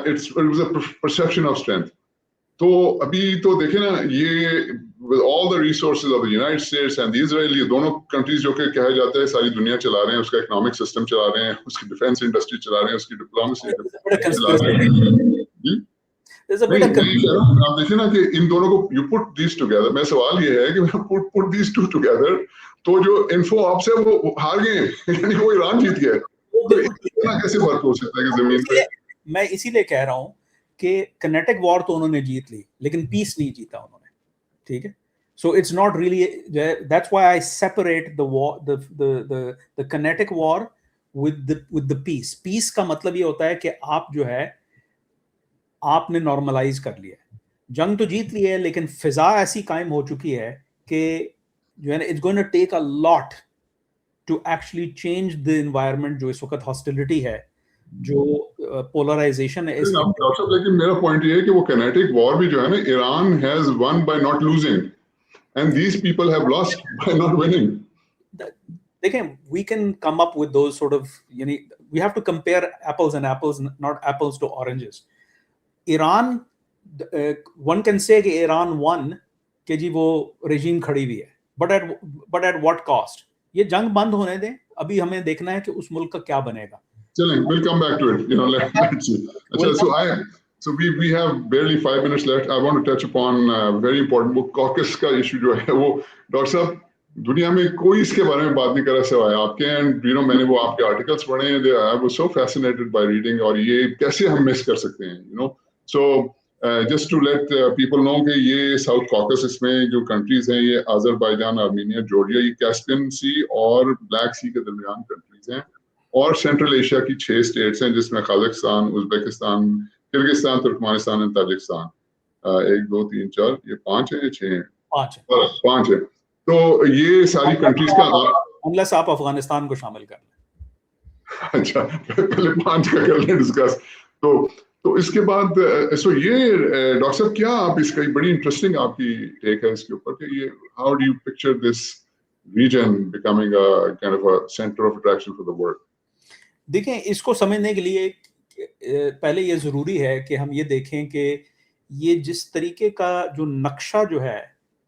it was a perception of strength. تو ابھی تو دیکھیں نا، یہ with all the resources of the United States and the Israel، یہ دونوں کنٹریز جو کہ کہا جاتا ہے ساری دنیا چلا رہے ہیں، اس کا اکنامک سسٹم چلا رہے ہیں، اس کی ڈیفینس انڈسٹری چلا رہے ہیں، اس کی ڈپلومیسی چلا رہے ہیں. آپ دیکھیں نا کہ ان دونوں کو you put these together. میں سوال یہ ہے کہ put these two together تو جو انفو آپ سے وہ ہار گئے ہیں، یعنی وہ ایران جیت گیا ہے. کیسے فرق ہو سکتا ہے کہ زمین پہ میں اسی لیے کہہ رہا ہوں کہ کنیٹک وار تو انہوں نے جیت لی لیکن پیس نہیں جیتا انہوں نے, ٹھیک ہے. So it's not really, that's why I separate the war, the kinetic war with the peace. Peace کا مطلب یہ ہوتا ہے کہ آپ جو ہے آپ نے نارملائز کر لیا ہے, جنگ تو جیت لی ہے لیکن فضا ایسی قائم ہو چکی ہے کہ جو ہے نا it's going to take a lot to actually change the environment جو اس وقت hostility ہے, جو polarization ہے. لیکن میرا پوائنٹ یہ ہے کہ وہ kinetic war بھی جو ہے نا Iran has won by not losing and these people have lost by not winning. دیکھیں we can come up with those sort of, we have to compare apples and apples, not apples to oranges. Iran, one can say کہ Iran won کہ جی وہ رجیم کھڑی ہوئی ہے, but at what cost. یہ جنگ بند ہونے دیں, ابھی ہمیں دیکھنا ہے کہ اس ملک کا کیا بنے گا. چلیں, we'll come back to it, let's see. So we have barely 5 minutes left. I want to touch upon very important book, Caucasus کا ایشو جو ہے وہ ڈاکٹر صاحب دنیا میں کوئی اس کے بارے میں بات نہیں کر رہا سوائے آپ کے, اینڈ میں نے وہ آپ کے آرٹیکلس پڑھے ہیں, I was so fascinated by reading, اور یہ کیسے ہم مس کر سکتے ہیں, so just to let people know کہ یہ ساؤتھ کاکسس میں جو کنٹریز ہیں یہ آذربائیجان, آرمینیا, جارجیا, یہ کیسپین سی اور بلیک سی کے درمیان کنٹریز ہیں, اور سینٹرل ایشیا کی 6 اسٹیٹس ہیں جس میں قازقستان, ازبکستان, کرغزستان, ترکمانستان اور تاجکستان. 1 2 3 4 یہ 5 ہیں, یہ 6 ہیں, 5 ہیں. تو یہ ساری کنٹریز کا, انلیس آپ افغانستان کو شامل کر لیں. اچھا پہلے 5 کا کر لیں ڈسکس. تو اس کے بعد سو یہ ڈاکٹر صاحب کیا آپ اس کا بڑی انٹرسٹنگ آپ کی ٹیک ہے اس کے اوپر کہ یہ how do you picture this region becoming a kind of a centre of attraction for the world. دیکھیں اس کو سمجھنے کے لیے پہلے یہ ضروری ہے کہ ہم یہ دیکھیں کہ یہ جس طریقے کا جو نقشہ جو ہے,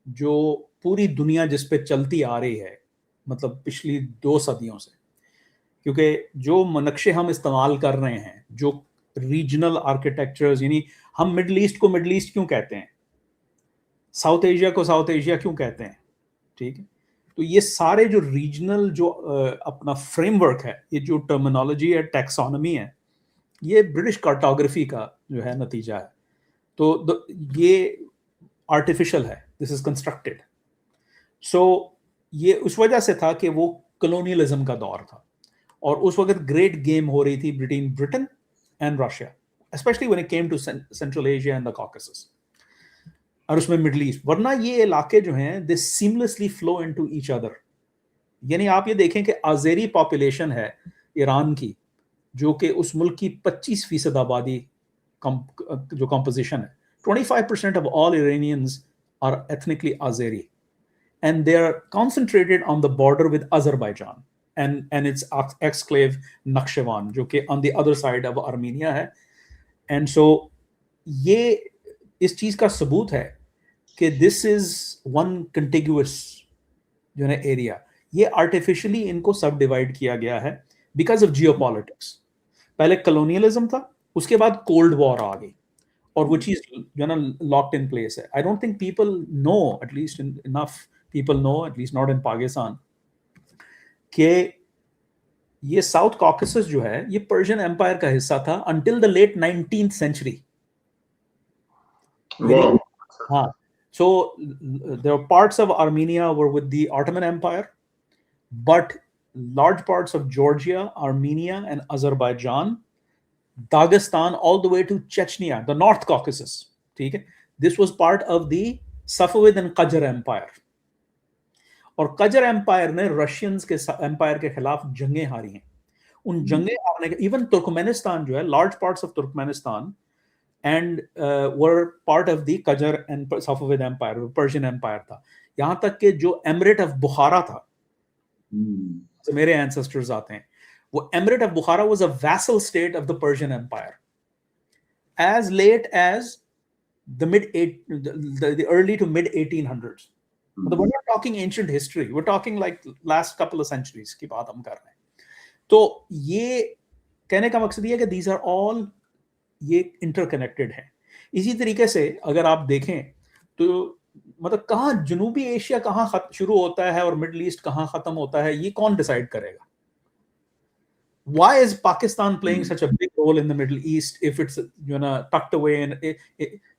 جو پوری دنیا جس پہ چلتی آ رہی ہے, مطلب پچھلی 2 صدیوں سے, کیونکہ جو نقشے ہم استعمال کر رہے ہیں, جو ریجنل آرکیٹیکچرز, ہم مڈل ایسٹ کو مڈل ایسٹ کیوں کہتے ہیں, ساؤتھ ایشیا کو ساؤتھ ایشیا کیوں کہتے ہیں, ٹھیک ہے. تو یہ سارے جو ریجنل جو اپنا فریم ورک ہے, یہ جو ٹرمینالوجی ہے, ٹیکسانومی ہے, یہ برٹش کارٹوگرافی کا جو ہے نتیجہ ہے. تو یہ آرٹیفیشل ہے, دس از کنسٹرکٹیڈ. سو یہ اس وجہ سے تھا کہ وہ کلونیلزم کا دور تھا, اور اس وقت گریٹ گیم ہو رہی تھی between Britain and Russia, especially when it came to Central Asia and the Caucasus, اور اس میں مڈل ایسٹ. ورنہ یہ علاقے جو ہیں they seamlessly flow into each other. یعنی آپ یہ دیکھیں کہ آزیری پاپولیشن ہے ایران کی, جو کہ اس ملک کی 25% آبادی جو کمپوزیشن ہے, 25% of all Iranians are ethnically Azeri, and they are concentrated on the border with Azerbaijan and its exclave Nakhchivan, جو کہ on the other side of Armenia ہے. And so یہ اس چیز کا ثبوت ہے کہ this is one contiguous جو ہے ایریا. یہ آرٹیفیشلی ان کو سب ڈیوائڈ کیا گیا ہے بیکاز آف جیو پالیٹکس. پہلے کلونیلزم تھا, اس کے بعد کولڈ وار آ گئی, اور وہ چیز جو ہے نا لاکڈ ان پلیس ہے. I don't think people know, at least enough people know, at least not in Pakistan, کہ یہ ساؤتھ کاکسس جو ہے یہ پرشین امپائر کا حصہ تھا until the late 19th century. ہاں, so there are parts of Armenia were with the Ottoman Empire, but large parts of Georgia, Armenia and Azerbaijan, Dagestan, all the way to Chechnya, the North Caucasus, ٹھیک ہے, this was part of the Safavid and Qajar Empire. اور قجر umpire نے Russians کے umpire کے خلاف جنگیں ہاری ہیں. ان جنگیں ہارنے کے ایون ترکمانستان جو ہے, large parts of Turkmenistan and were part of the Qajar and Safavid empire, Persian empire تھا. یہاں تک کہ جو ایمریٹ آف بخارا تھا, میرے اینسسٹرز آتے ہیں, وہ emirate of Bukhara was a vassal state of the Persian empire as late as the early to mid 1800s. But we're not talking ancient history, we're talking like last couple of centuries کی بات ہم کر رہے ہیں. تو یہ کہنے کا مقصد یہ ہے کہ these are all یہ انٹرکنیکٹڈ ہیں. اسی طریقے سے اگر آپ دیکھیں تو مطلب کہاں جنوبی ایشیا کہاں شروع ہوتا ہے اور مڈل ایسٹ کہاں ختم ہوتا ہے, یہ کون ڈیسائیڈ کرے گا؟ why is Pakistan playing such a big role in the Middle East if it's tucked away in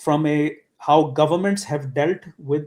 from a how governments have dealt with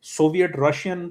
Soviet, Russian,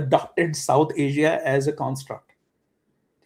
adopted South Asia as a construct.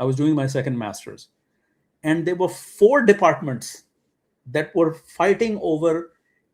I was doing my second masters and there were 4 departments that were fighting over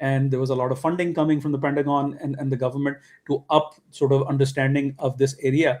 and there was a lot of funding coming from the Pentagon and the government to up sort of understanding of this area.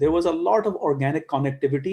there was a lot of organic connectivity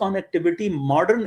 connectivity modern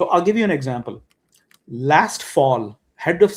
So I'll give you an example. Last fall head of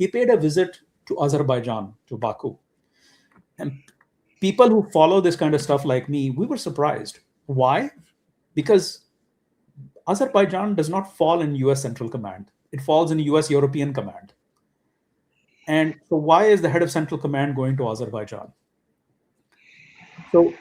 he paid a visit to Azerbaijan, to Baku, and people who follow this kind of stuff like me, we were surprised. Why? Because Azerbaijan does not fall in US Central Command. It falls in US European Command. And so why is the head of Central Command going to Azerbaijan? So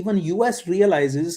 even US realizes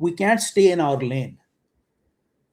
we can't stay in our lane.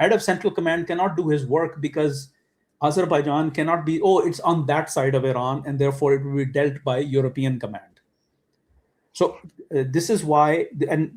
head of Central Command cannot do his work because Azerbaijan cannot be, oh, it's on that side of Iran and therefore it will be dealt by European Command. So this is why, and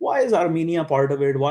Why is Armenia part of it? Why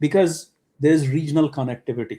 Because there is regional connectivity.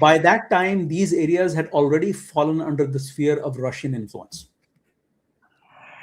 by that time these areas had already fallen under the sphere of Russian influence.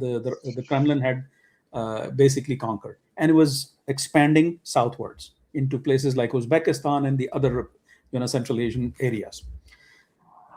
the Kremlin had basically conquered, and it was expanding southwards into places like Uzbekistan and the other Central Asian areas.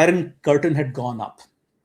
Iron Curtain had gone up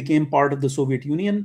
became part of the Soviet Union.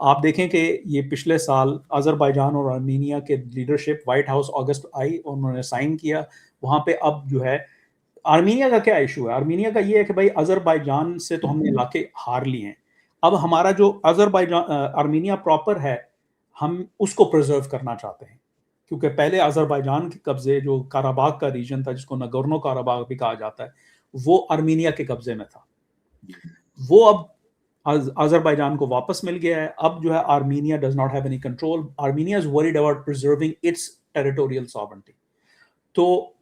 آپ دیکھیں کہ یہ پچھلے سال آذربائیجان اور Armenia کے leadership white house اگست آئی اور انہوں نے سائن کیا. وہاں پہ اب جو ہے آرمینیا کا کیا ایشو ہے؟ آرمینیا کا یہ ہے کہ بھائی آذربائیجان سے تو ہم نے علاقے ہار لیے ہیں, اب ہمارا جو آذربائیجان آرمینیا پراپر ہے ہم اس کو پرزرو کرنا چاہتے ہیں, کیونکہ پہلے آذربائیجان کے قبضے جو کاراباغ کا ریجن تھا جس کو نگورنو کاراباغ بھی کہا جاتا ہے وہ آرمینیا کے قبضے میں تھا, وہ اب آذربائیجان کو واپس مل گیا ہے. اب جو ہے Armenia does not have any control, Armenia is worried about preserving its territorial sovereignty. تو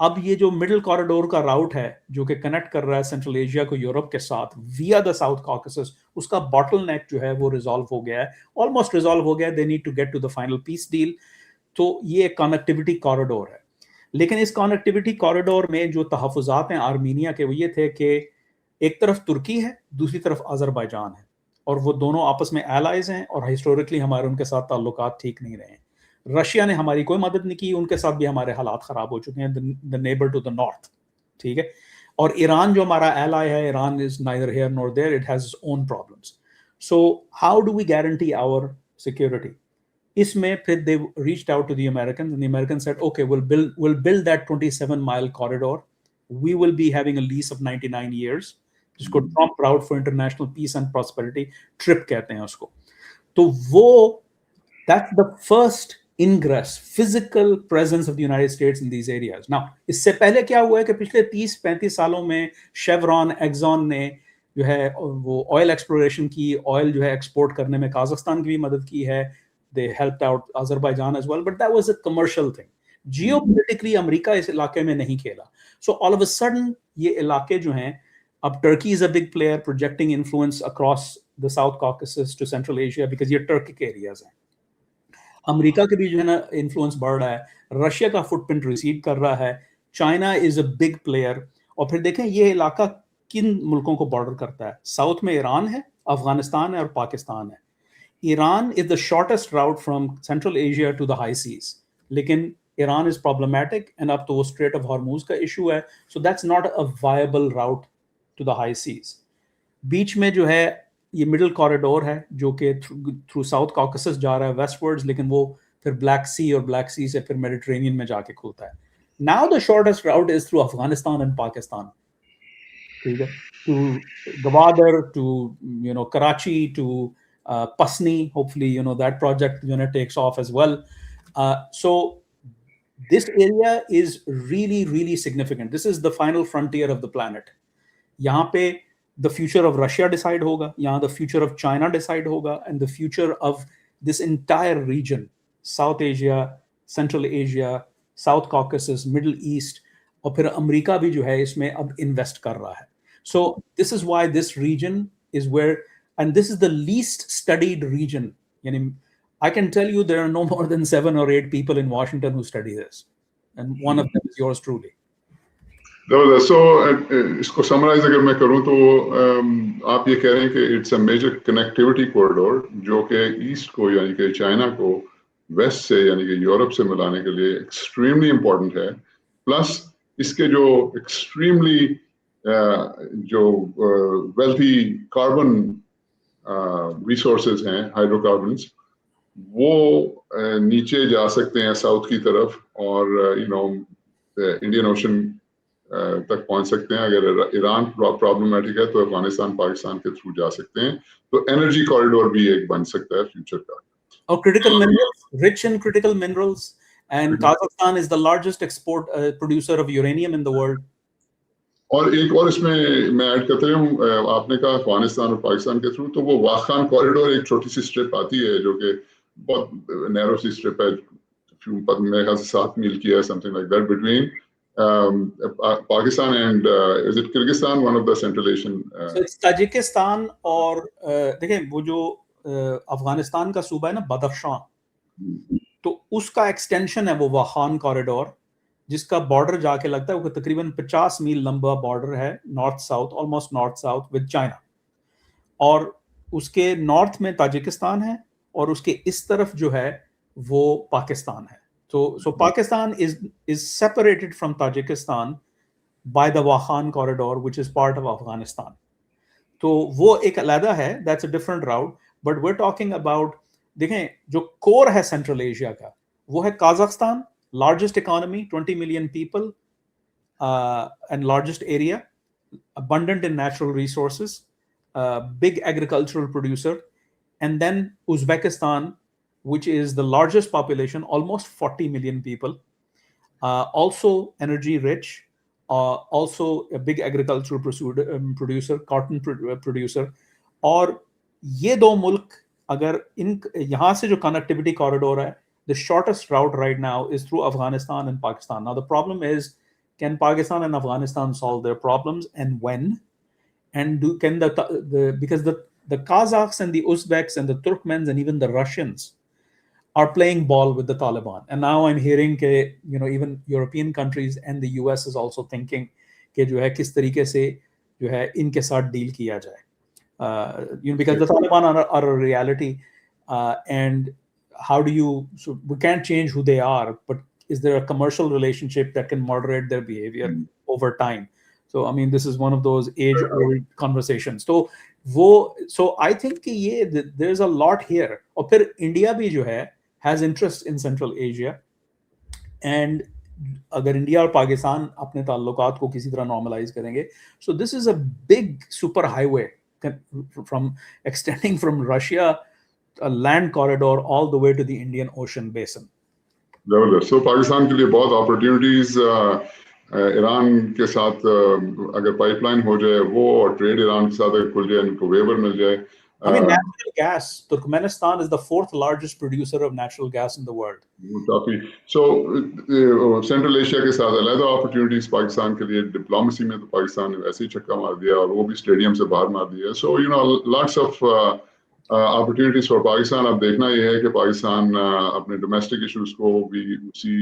اب یہ جو مڈل کوریڈور کا راؤٹ ہے جو کہ کنیکٹ کر رہا ہے سینٹرل ایشیا کو یورپ کے ساتھ ویا دا ساؤتھ کاکسس, اس کا باٹل نیک جو ہے وہ ریزالو ہو گیا ہے, آلموسٹ ریزالو ہو گیا ہے. They need to get to the final peace deal. تو یہ ایک کنیکٹیوٹی کوریڈور ہے, لیکن اس کنیکٹیوٹی کوریڈور میں جو تحفظات ہیں آرمینیا کے وہ یہ تھے کہ ایک طرف ترکی ہے, دوسری طرف آذربائیجان ہے, اور وہ دونوں آپس میں ایلائز ہیں اور ہسٹورکلی ہمارے ان کے ساتھ تعلقات ٹھیک نہیں رہے ہیں. رشیا نے ہماری کوئی مدد نہیں کی, ان کے ساتھ بھی ہمارے حالات خراب ہو چکے ہیں, the neighbor to the north, ٹھیک ہے. اور ایران جو ہمارا ایلائی ہے, Iran is neither here nor there, it has its own problems. So how do we guarantee our security? اس میں پھر they reached out to the Americans and the Americans said okay we'll build that 27-mile corridor, we will be having a lease of 99 years, جس کو Trump Route for International Peace and Prosperity trip کہتے ہیں اس کو. تو وہ that's the first ingress, physical presence of the United States in these areas. Now اس سے پہلے کیا ہوا ہے کہ پچھلے 30-35 سالوں میں شیورون ایگزون نے جو ہے وہ آئل ایکسپلوریشن کی, آئل جو ہے ایکسپورٹ کرنے میں کازاخستان کی بھی مدد کی ہے, they helped out Azerbaijan as well, but that was a commercial thing. Geopolitically امریکہ اس علاقے میں نہیں کھیلا. So all of a sudden یہ علاقے جو ہیں, اب Turkey is a big player projecting influence across the South Caucasus to Central Asia because یہ Turkic areas ہیں. امریکہ کے بھی جو ہے نا انفلوئنس بڑھ رہا ہے, رشیا کا فٹ پرنٹ ریسیڈ کر رہا ہے, China is a big player. اور پھر دیکھیں یہ علاقہ کن ملکوں کو بارڈر کرتا ہے, ساؤتھ میں ایران ہے, افغانستان ہے اور پاکستان ہے. Iran is the shortest route from central Asia to the high seas, لیکن ایران از پرابلمیٹک اینڈ اب تو وہ اسٹریٹ آف ہارموز کا ایشو ہے, so that's not a viable route to the high seas. بیچ میں جو ہے یہ مڈل کوریڈور ہے جو کہ تھرو ساؤتھ کاکسس جا رہا ہے ویسٹ ورڈز, لیکن وہ پھر بلیک سی اور بلیک سی سے پھر میڈیٹرینین میں جا کے کھلتا ہے. Now the shortest route is through Afghanistan and Pakistan, ٹھیک ہے, to Gwadar, to Karachi, to Pasni. Hopefully that project takes off as well. So this area is really really significant. This is the final frontier of the planet. یہاں پہ the future of Russia decide ہوگا, یہاں the future of China decide ہوگا, and the future of this entire region, South Asia, Central Asia, South Caucasus, Middle East, اور پھر امریکہ بھی جو ہے اس میں اب انویسٹ کر رہا ہے. So this is why this region is where, and this is the least studied region. یعنی I can tell you there are no more than 7 or 8 people in Washington who study this, and one of them is yours truly. So اس کو summarize اگر میں کروں تو آپ یہ کہہ رہے ہیں کہ it's a major connectivity corridor جو کہ ایسٹ کو یعنی کہ چائنا کو ویسٹ سے یعنی کہ یورپ سے ملانے کے لیے ایکسٹریملی امپورٹنٹ ہے. پلس اس کے جو ایکسٹریملی جو ویلتھی کاربن ریسورسز ہیں, ہائیڈرو کاربنس, وہ نیچے جا سکتے ہیں ساؤتھ کی طرف اور انڈین اوشن تک پہنچ سکتے ہیں. اگر ایران پرابلمیٹک ہے تو افغانستان پاکستان کے تھرو جا سکتے ہیں. تو انرجی کوریڈور بھی ایک بن سکتا ہے فیوچر کا. اور critical minerals, rich in critical minerals, and Kazakhstan is the largest export producer of uranium in the world. اور ایک اور اس میں ایڈ کرتے ہوں, آپ نے کہا افغانستان اور پاکستان کے تھرو, تو وہ واخان کوریڈور ایک چھوٹی سی اسٹرپ آتی ہے جو کہ بہت نیرو سی اسٹرپ ہے, میرے خیال سے 7 میل کی ہے, some thing like that, between Pakistan and is it Kyrgyzstan, one of the Central Asian so it's Tajikistan. اور دیکھیں وہ جو افغانستان کا صوبہ ہے نا بدخشان, تو اس کا ایکسٹینشن ہے وہ واخان کوریڈور, جس کا بارڈر جا کے لگتا ہے وہ تقریباً 50 میل لمبا بارڈر ہے, north south, almost north south with China. اور اس کے نارتھ میں تاجکستان ہے اور اس کے اس طرف جو ہے وہ پاکستان ہے. So Pakistan is separated from Tajikistan by the Wakhan corridor, which is part of Afghanistan. تو وہ ایک علیحدہ ہے, that's a different route. but we're talking about, دیکھیں جو کور ہے سینٹرل ایشیا کا وہ ہے کازاخستان, largest economy, 20 million people, and largest area, abundant in natural resources, big agricultural producer, and then Uzbekistan, which is the largest population, almost 40 million people, also energy rich, also a big agricultural producer, cotton producer. اور یہ دو ملک اگر ان یہاں سے جو connectivity corridor ہے, the shortest route right now is through Afghanistan and Pakistan. Now the problem is, can Pakistan and Afghanistan solve their problems, and when? And can because the Kazakhs and the Uzbeks and the Turkmens and even the Russians are playing ball with the Taliban. And now I'm hearing that, you know, even European countries and the US is also thinking کہ جو ہے کس طریقے سے جو ہے ان کے ساتھ ڈیل کیا جائے. You know, because the Taliban are a reality, and how do you, so we can't change who they are, but is there a commercial relationship that can moderate their behavior over time? So I mean, this is one of those age-old conversations. So I think کہ یہ there's a lot here. اور پھر India بھی جو ہے has interest in Central Asia, and اگر India اور پاکستان اپنے تعلقات کو کسی طرح نارملائز کریں گے, so this is a big super highway from extending from Russia, a land corridor all the way to the Indian Ocean basin. So Pakistan کے لیے بہت اپرچونیٹیز ایران کے ساتھ اگر پائپ لائن ہو جائے وہ, اور ٹریڈ ایران کے ساتھ اگر کھل جائے, ان کو ویور مل جائے. I mean, natural gas. Turkmenistan is the 4th largest producer of natural gas in the world. So central Asia کے ساتھ علیحدہ اپرچونیٹیز پاکستان کے لیے. ڈپلومسی میں تو پاکستان نے ویسے ہی چھکا مار دیا, اور وہ بھی اسٹیڈیم سے باہر مار دیا. So you know lots of opportunities for Pakistan. اب دیکھنا یہ ہے کہ پاکستان اپنے ڈومیسٹک ایشوز کو بھی اسی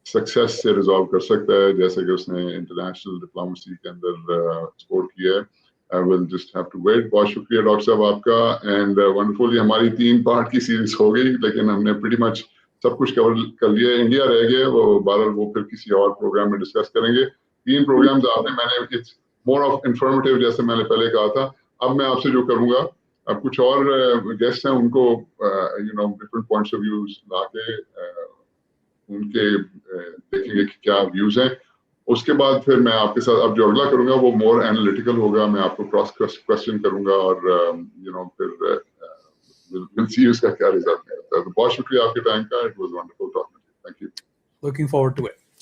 سکسیس سے ریزالو کر سکتا ہے جیسے کہ اس نے انٹرنیشنل ڈپلومسی کے اندر سپورٹ کیا ہے. I will just have to wait. بہت شکریہ ڈاکٹر صاحب آپ کا, اینڈ ونڈرفل. ہماری 3 پارٹ کی سیریز ہو گئی, لیکن ہم نے pretty much سب کچھ کور کر لیا. انڈیا رہ گیا, وہ بہرحال وہ پھر کسی اور پروگرام میں ڈسکس کریں گے. 3 پروگرامز آپ نے, میں نے اٹس مور آف انفارمیٹیو جیسے میں نے پہلے کہا تھا. اب میں آپ سے جو کروں گا, اب کچھ اور گیسٹ ہیں, ان کو you know different points of views لا کے ان کے دیکھیں گے کہ کیا ویوز ہیں. اس کے بعد پھر میں آپ کے ساتھ اب جو اگلا کروں گا وہ مور اینالیٹیکل ہوگا. میں آپ کو کراس کوسچن کروں گا, اور یو نو پھر we'll see اس کا کیا ریزلٹ ہے. بہت شکریہ آپ کے ٹائم کا. It was wonderful talking to you. Thank you. Looking forward to it.